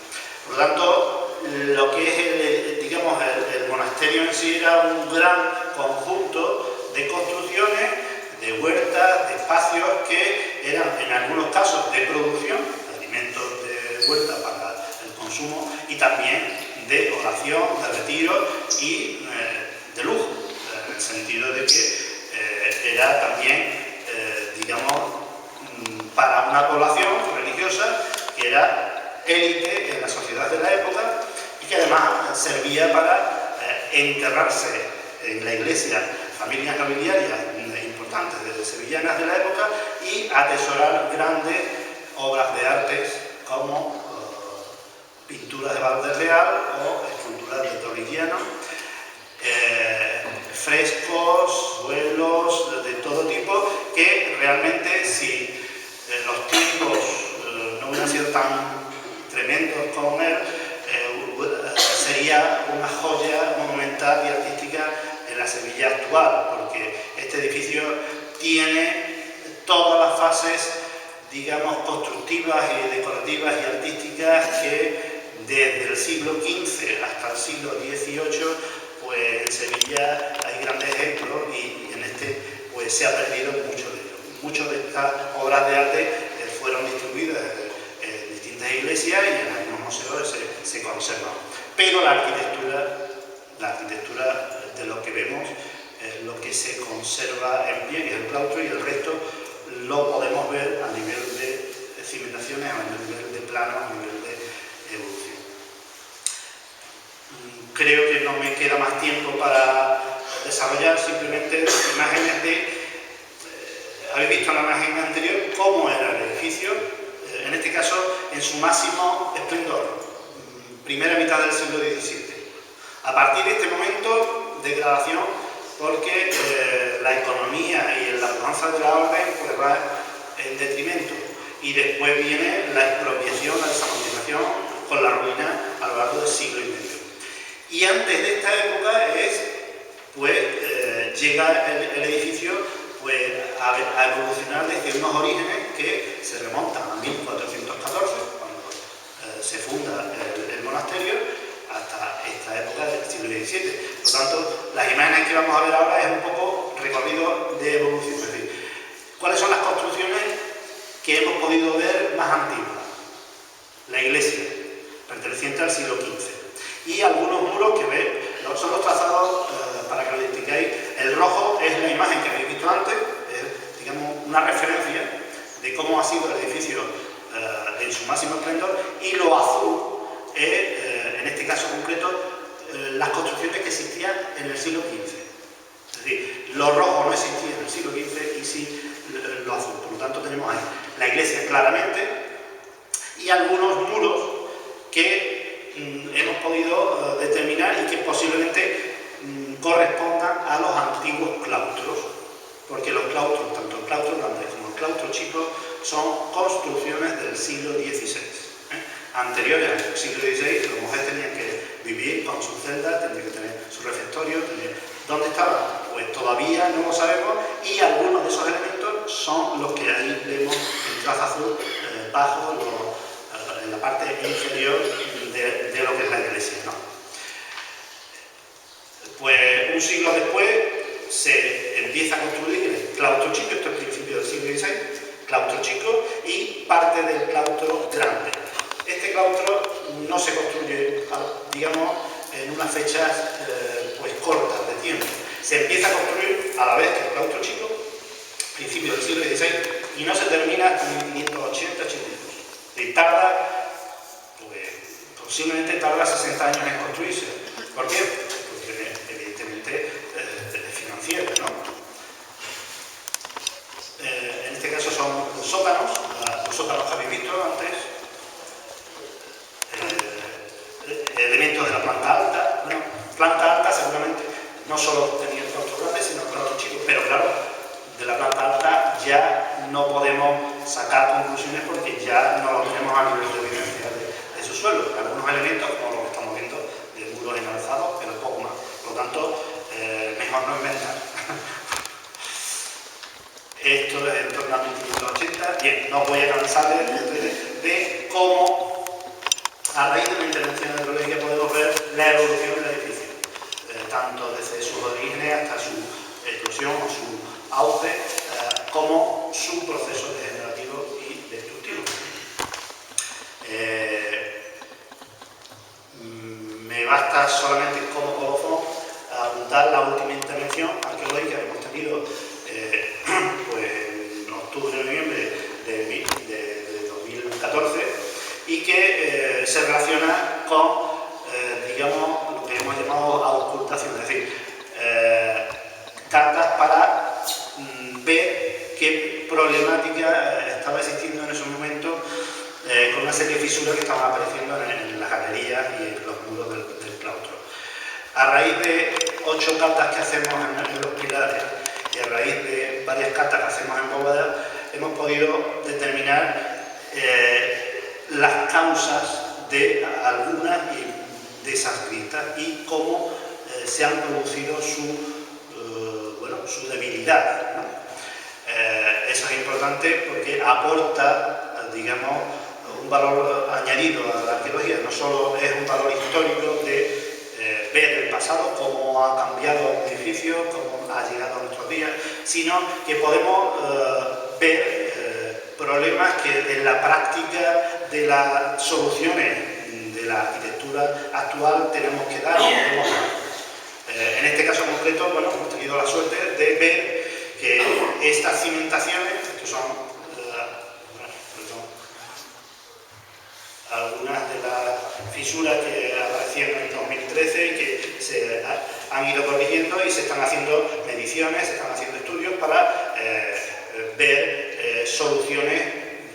Por lo tanto, lo que es digamos, el monasterio en sí era un gran conjunto de construcciones, de huertas, de espacios que eran en algunos casos de producción, de alimentos de huerta para el consumo, y también de oración, de retiro y de lujo, en el sentido de que era también, digamos, para una población religiosa que era élite en la sociedad de la época y que además servía para enterrarse en la iglesia familias nobiliarias importantes de sevillanas de la época y atesorar grandes obras de artes como pinturas de Valde Real o esculturas de Torrigiano, frescos, suelos de todo tipo, que realmente si los tiempos no hubieran sido tan tremendos como él, sería una joya monumental y artística en la Sevilla actual, porque este edificio tiene todas las fases, digamos, constructivas y decorativas y artísticas que desde el siglo XV hasta el siglo XVIII, pues en Sevilla hay grandes ejemplos y en este pues se ha perdido mucho de ello. Muchas de estas obras de arte fueron distribuidas en distintas iglesias y en algunos museos se conservan. Pero la arquitectura de lo que vemos es lo que se conserva en pie, que es el claustro, y el resto lo podemos ver a nivel de cimentaciones, a nivel de planos, a nivel de evolución. Creo que no me queda más tiempo para desarrollar, simplemente imágenes de... habéis visto en la imagen anterior cómo era el edificio, en este caso en su máximo esplendor, primera mitad del siglo XVII. A partir de este momento, degradación, porque la economía y la pujanza de la orden pues va en detrimento, y después viene la expropiación, la desamortización con la ruina a lo largo del siglo y medio. Y antes de esta época llega el edificio pues, a evolucionar desde unos orígenes que se remontan a 1414, cuando se funda el monasterio, hasta esta época del siglo XVII. Por lo tanto, las imágenes que vamos a ver ahora es un poco recorrido de evolución. Es decir, ¿cuáles son las construcciones que hemos podido ver más antiguas? La iglesia, perteneciente al siglo XV. Y algunos muros que veis, son los trazados para que lo identifiquéis. El rojo es la imagen que habéis visto antes, es, digamos, una referencia de cómo ha sido el edificio en su máximo esplendor, y lo azul es, en este caso concreto, las construcciones que existían en el siglo XV. Es decir, lo rojo no existía en el siglo XV y sí lo azul. Por lo tanto, tenemos ahí la iglesia claramente y algunos muros que hemos podido determinar y que posiblemente correspondan a los antiguos claustros, porque los claustros, tanto el claustro grande como el claustro chico, son construcciones del siglo XVI. Anteriores al siglo XVI, las mujeres tenían que vivir con sus celdas, tenían que tener su refectorio. ¿Dónde estaban? Pues todavía no lo sabemos, y algunos de esos elementos son los que ahí vemos en traza azul bajo en la parte inferior de lo que es la iglesia, ¿no? Pues un siglo después se empieza a construir el claustro chico, esto es el principio del siglo XVI, claustro chico y parte del claustro grande. Este claustro no se construye, digamos, en unas fechas pues cortas de tiempo. Se empieza a construir a la vez que el claustro chico, principio del siglo XVI, y no se termina hasta 1580-82. Y tarda, pues, posiblemente tarda 60 años en construirse. ¿Por qué? Porque evidentemente es financiero, ¿no? En este caso son los sótanos que habéis visto antes, elementos de la planta alta. Bueno, planta alta seguramente no solo tenía el claustro grande, sino el claustro chico, pero claro, de la planta alta ya no podemos sacar conclusiones porque ya no lo tenemos a nivel de evidencia de su suelo. Algunos elementos, como lo que estamos viendo, de muros enalzados, pero poco más. Por lo tanto, mejor no inventar. Esto es en torno a 1580. Bien, no voy a cansar de cómo, a raíz de una intervención arqueológica, podemos ver la evolución del edificio, tanto desde sus orígenes hasta su explosión o su auge, como su proceso degenerativo y destructivo. Me basta solamente como colofón apuntar la última intervención arqueológica que hemos tenido pues en octubre-noviembre de 2014 y que se relaciona con, digamos, lo que hemos llamado auscultación, es decir, cartas para ver qué problemática estaba existiendo en esos momentos con una serie de fisuras que estaban apareciendo en las galerías y en los muros del claustro. A raíz de 8 cartas que hacemos en los pilares y a raíz de varias cartas que hacemos en bóveda, hemos podido determinar las causas de algunas de esas grietas y cómo se han producido su debilidad, ¿no? Eso es importante porque aporta, digamos, un valor añadido a la arqueología. No solo es un valor histórico de ver el pasado, cómo ha cambiado el edificio, cómo ha llegado a nuestros días, sino que podemos ver problemas que en la práctica de las soluciones de la arquitectura actual tenemos que dar. En este caso concreto, bueno, hemos tenido la suerte de ver que estas cimentaciones, estos son algunas de las fisuras que aparecieron en 2013 y que se han ido corrigiendo y se están haciendo mediciones, se están haciendo estudios para ver soluciones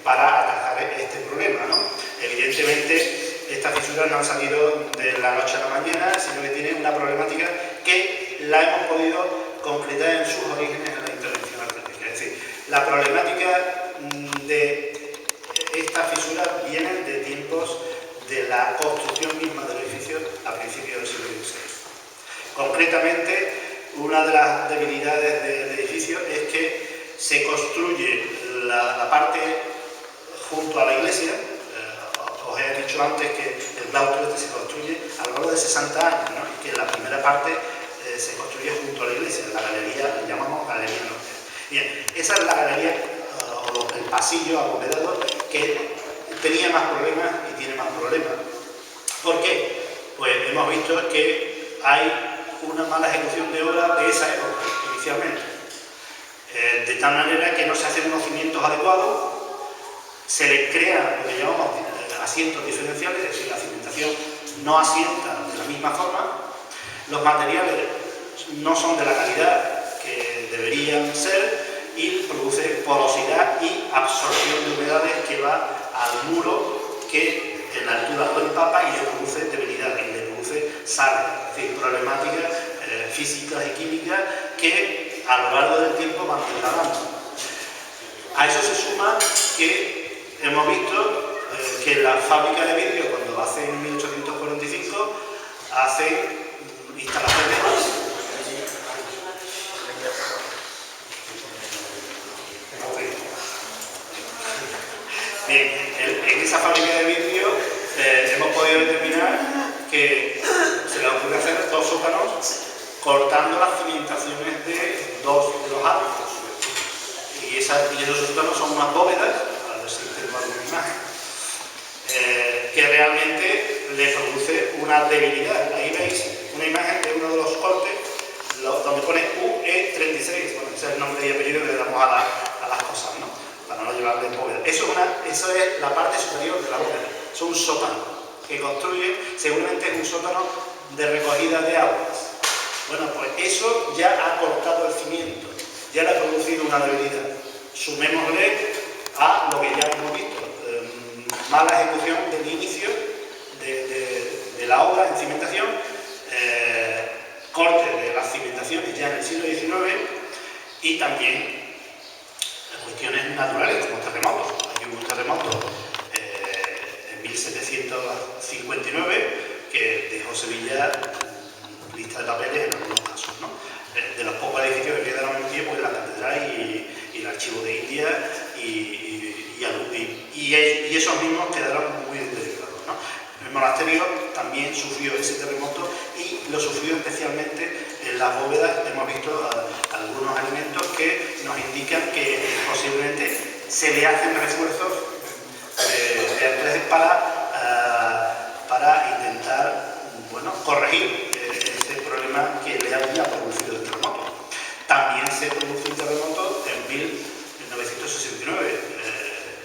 para atajar este problema, ¿no? Evidentemente, estas fisuras no han salido de la noche a la mañana, sino que tienen una problemática que la hemos podido concretar en sus orígenes en la intervención arqueológica. Es decir, la problemática de estas fisuras vienen de tiempos de la construcción misma del edificio a principios del siglo XVI. Concretamente, una de las debilidades del edificio es que se construye la parte junto a la iglesia. Os he dicho antes que el claustro se construye a lo largo de 60 años, ¿no? Y que la primera parte se construye junto a la iglesia, la galería, la llamamos galería norte. Bien, esa es la galería o el pasillo abovedado que tenía más problemas y tiene más problemas. ¿Por qué? Pues hemos visto que hay una mala ejecución de obra de esa época, inicialmente. De tal manera que no se hacen unos cimientos adecuados, se le crean lo que llamamos asientos diferenciales, es decir, la cimentación no asienta de la misma forma, los materiales no son de la calidad que deberían ser y produce porosidad y absorción de humedades que va al muro que en la altura lo empapa y le produce debilidad y le produce sal, es decir, problemáticas físicas y químicas que a lo largo del tiempo van degradando. A eso se suma que hemos visto que la fábrica de vidrio, cuando hace en 1845, hace instalaciones. Bien, en esa fábrica de vidrio hemos podido determinar que se le ocurre hacer 2 sótanos cortando las cimentaciones de 2 de los áticos. Y esos sótanos son unas bóvedas, a ver si tengo alguna imagen, que realmente le produce una debilidad. Ahí veis una imagen de uno de los cortes donde pone UE36, bueno, ese es el nombre y apellido que le damos a las cosas, ¿no? Para no llevarle en bóveda. Eso es la parte superior de la bóveda, es un sótano que construye, seguramente es un sótano de recogida de aguas. Bueno, pues eso ya ha cortado el cimiento, ya le ha producido una debilidad. Sumémosle a lo que ya hemos visto, mala ejecución del inicio de la obra en cimentación, corte de las cimentaciones ya en el siglo XIX y también cuestiones naturales como terremotos. Aquí hubo un terremoto en 1759 que dejó Sevilla lista de papeles en algunos casos, ¿no? de los pocos edificios que quedaron en pie, pues la catedral y el archivo de India y esos mismos quedaron muy deteriorados, ¿no? El monasterio también sufrió ese terremoto y lo sufrió especialmente en las bóvedas. Hemos visto algunos elementos que nos indican que posiblemente se le hacen refuerzos para intentar, bueno, corregir ese problema que le había producido el terremoto. También se produjo un terremoto en 1969.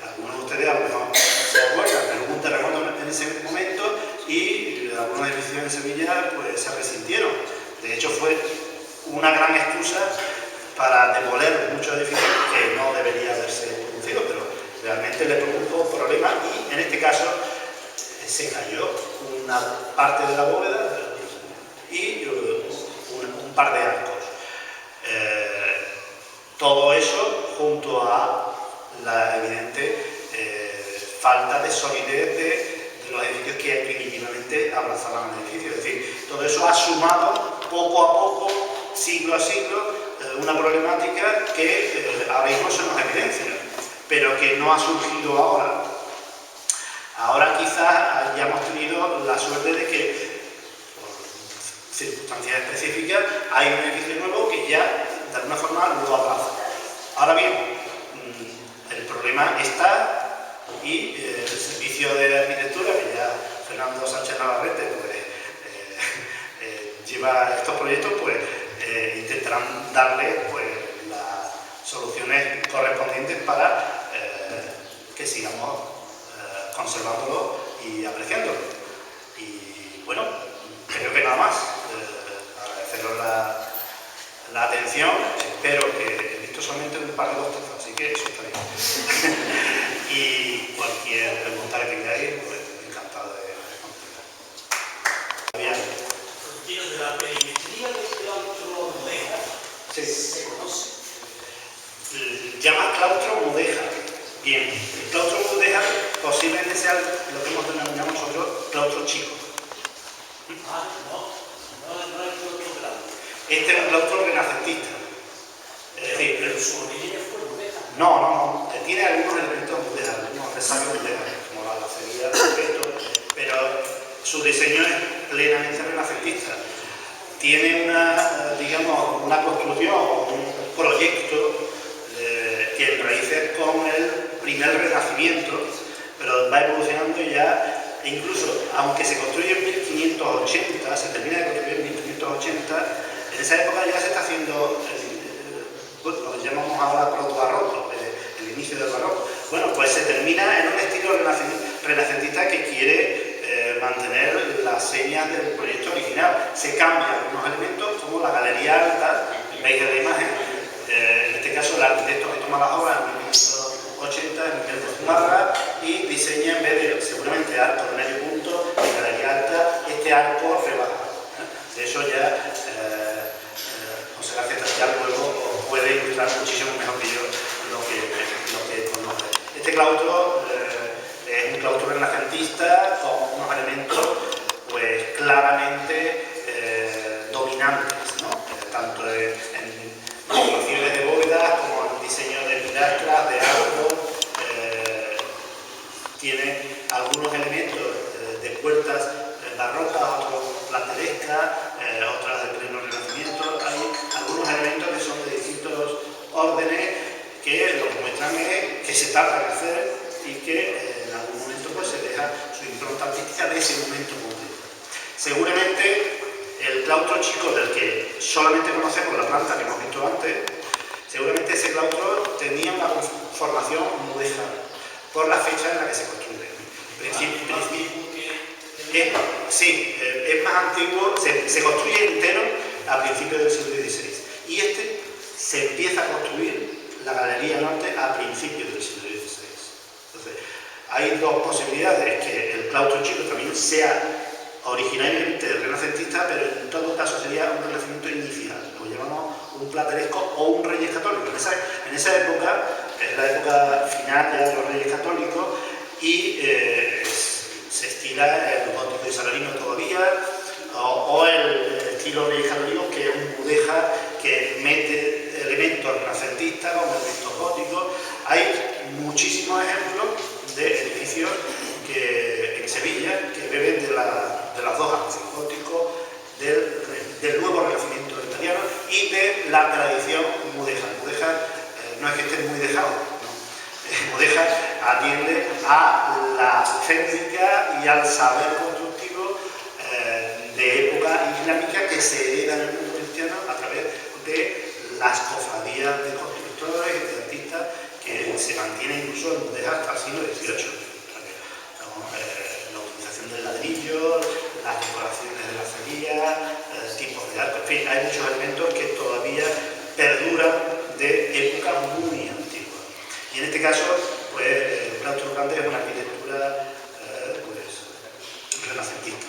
Algunos de ustedes a lo mejor se acuerdan, pero hubo un terremoto en ese momento y algunos edificios en Sevilla pues se resintieron. De hecho fue una gran excusa para demoler muchos edificios que no debería haberse producido, pero realmente le produjo problemas y en este caso se cayó una parte de la bóveda y un par de arcos. Todo eso junto a la evidente falta de solidez de los edificios que primitivamente abrazaban el edificio. Es decir, todo eso ha sumado poco a poco, siglo a siglo, una problemática que ahora mismo se nos evidencia, pero que no ha surgido ahora. Ahora quizás hayamos tenido la suerte de que, por circunstancias específicas, hay un edificio nuevo que ya de alguna forma lo abraza. Ahora bien, el problema está y el servicio de arquitectura, que ya Fernando Sánchez Navarrete pues, lleva estos proyectos, pues intentarán darle pues, las soluciones correspondientes para que sigamos conservándolo y apreciándolo. Y bueno, creo que nada más. Agradeceros la atención. Espero que he visto solamente un par de bostezos, así que eso está bien. Y cualquier pregunta que tengáis, pues encantado de contestar. Bien. De la perimetría del claustro mudéjar, Sí. ¿se conoce? Llama claustro mudéjar. Bien, el claustro mudéjar posiblemente sea lo que hemos denominado nosotros claustro chico. Ah, no es claustro grande. Este es un claustro renacentista. Es decir, pero su origen fue mudéjar. No. Tiene algunos elementos mudéjar, algunos resabres mudéjar, como la lacería, pero su diseño es plenamente renacentista. Tiene una construcción, un proyecto que en raíces con el primer Renacimiento, pero va evolucionando ya, e incluso aunque se construye en 1580, se termina de construir en 1580, en esa época ya se está haciendo lo que llamamos ahora proto-barroco, el inicio del barroco. Bueno, pues se termina en un estilo renacentista que quiere mantener las señas del proyecto original. Se cambian algunos elementos como la galería alta, veis en la imagen, en este caso el arquitecto que toma las obras en 1980, Miguel de Zumarra, y diseña en vez de seguramente arco de medio punto y galería alta, este arco rebajado. De eso ya José García Tapial luego puede ilustrar muchísimo mejor que yo lo que conoce. Este claustro es un claustro renacentista con unos elementos pues claramente dominantes, ¿no? Tanto en decoraciones de bóvedas como en diseño de pilastras, de arcos. Tiene algunos elementos de puertas barrocas, otros platerescas, otras de pleno renacimiento. Hay algunos elementos que son de distintos órdenes que lo que muestran es que se tarda en hacer y que en algún momento pues, se deja su impronta artística de ese momento concreto. Seguramente el claustro chico del que solamente conocemos la planta que hemos visto antes, seguramente ese claustro tenía una formación mudéjar por la fecha en la que se construye. Sí, es más antiguo, se construye entero a principios del siglo XVI y este se empieza a construir la galería norte a principios del siglo XVI. Entonces, hay dos posibilidades, que el claustro chico también sea originalmente renacentista, pero en todo caso sería un renacimiento inicial, lo llamamos un plateresco o un Reyes Católicos. En esa época, es la época final de los Reyes Católicos y se estila el gótico isabelino todavía o el estilo Reyes Católicos, que es un mudéjar que mete elementos renacentistas como elementos góticos. Hay muchísimos ejemplos de edificios que, en Sevilla que beben de las dos artes, el gótico, del nuevo renacimiento italiano y de la tradición mudéjar. Mudéjar no es que esté muy dejado, no. Mudéjar atiende a la técnica y al saber constructivo de época islámica que se hereda en el mundo cristiano a través de las cofradías de constructores y de artistas que se mantienen incluso en Mudéjar hasta el siglo XVIII. La utilización del ladrillo, las decoraciones de la acería, tipos de arco, en fin, hay muchos elementos que todavía perduran de época muy antigua. Y en este caso, pues, el claustro grande es una arquitectura pues, renacentista.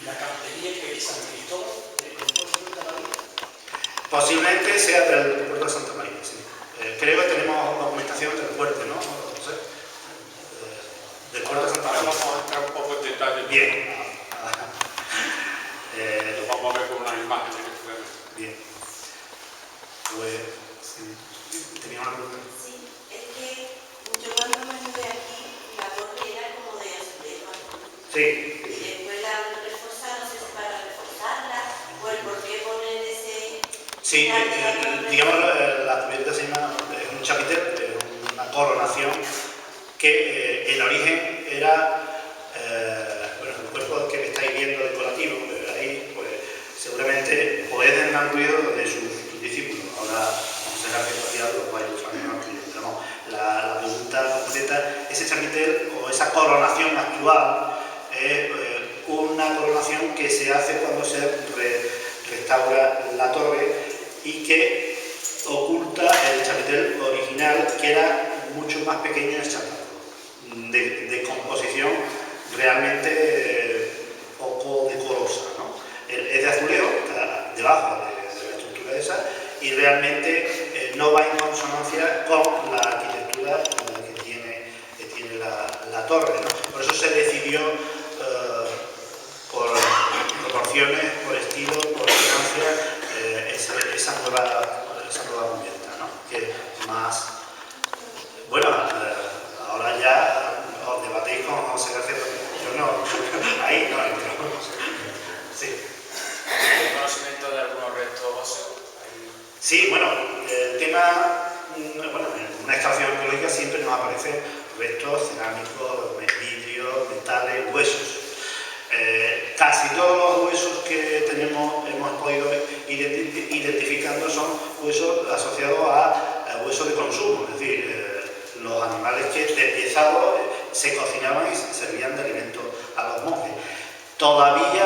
¿Y la cartería que es San Cristóbal, del puerto de Santa María? Posiblemente sea del puerto de Santa María, sí. Creo que tenemos documentación del puerto, ¿no? No sé. Del puerto de Santa María. Vamos a entrar un poco en detalle. Bien. Lo vamos a ver con unas imágenes. Bien. Pues, sí. ¿Tenía una pregunta? Sí, es que yo cuando me mudé aquí, la torre era como de azulejo. Sí. Y después la reforzaron, no sé si para reforzarla, o el por qué poner ese... Sí, digamos, la cubierta se llama un chapitel, una coronación, que el origen era, bueno, el cuerpo que estáis viendo decorativo, ahí, pues, seguramente Boeden ha incluido de sus discípulos. Ahora, no sé la que los varios años que yo, pero no, la pregunta completa, ese chapitel o esa coronación actual es una coronación que se hace cuando se restaura la torre y que oculta el chapitel original, que era mucho más pequeño en el chapitel, de composición realmente poco decorosa, ¿no? Es de azulejo, está debajo de la estructura esa, y realmente no va en consonancia con la arquitectura que tiene la torre, ¿no? Por eso se decidió por proporciones, por estilo, por elegancia, esa nueva cubierta, ¿no? Que más, bueno, ahora ya os debatéis con José García, yo no, ahí no entro. Sí. ¿Hay conocimiento de algunos restos óseos? Sí, bueno, el tema, bueno, en una excavación arqueológica siempre nos aparecen restos cerámicos, vidrios, metales, huesos. Casi todos los huesos que hemos podido identificando son huesos asociados a huesos de consumo, es decir, los animales que despiezados se cocinaban y se servían de alimento a los monjes. Todavía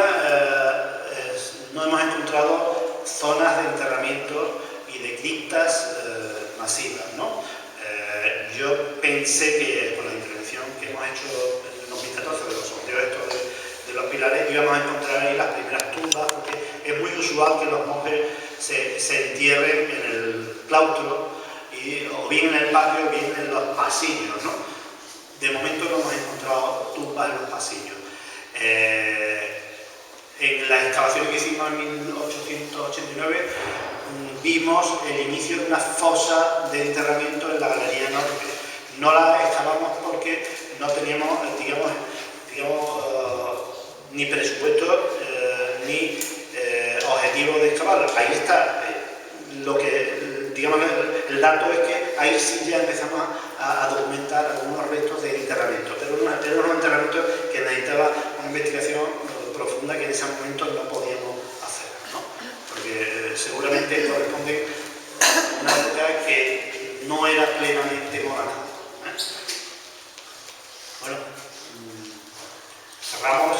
no hemos encontrado zonas de enterramiento y de criptas masivas, ¿no? Yo pensé que con la intervención que hemos hecho en 2014 de los sondeos estos de los pilares íbamos a encontrar ahí las primeras tumbas, porque es muy usual que los monjes se entierren en el claustro, o bien en el patio o bien en los pasillos, ¿no? De momento no hemos encontrado tumbas en los pasillos. En la excavación que hicimos en 1889 vimos el inicio de una fosa de enterramiento en la galería norte. No la excavamos porque no teníamos, digamos, ni presupuesto ni objetivo de excavar. Ahí está. Lo que, digamos, el dato es que ahí sí ya empezamos a documentar algunos restos de enterramiento, pero era un enterramiento que necesitaba una investigación profunda que en ese momento no podíamos hacer, ¿no? Porque seguramente corresponde a una época que no era plenamente moral. Bueno, cerramos.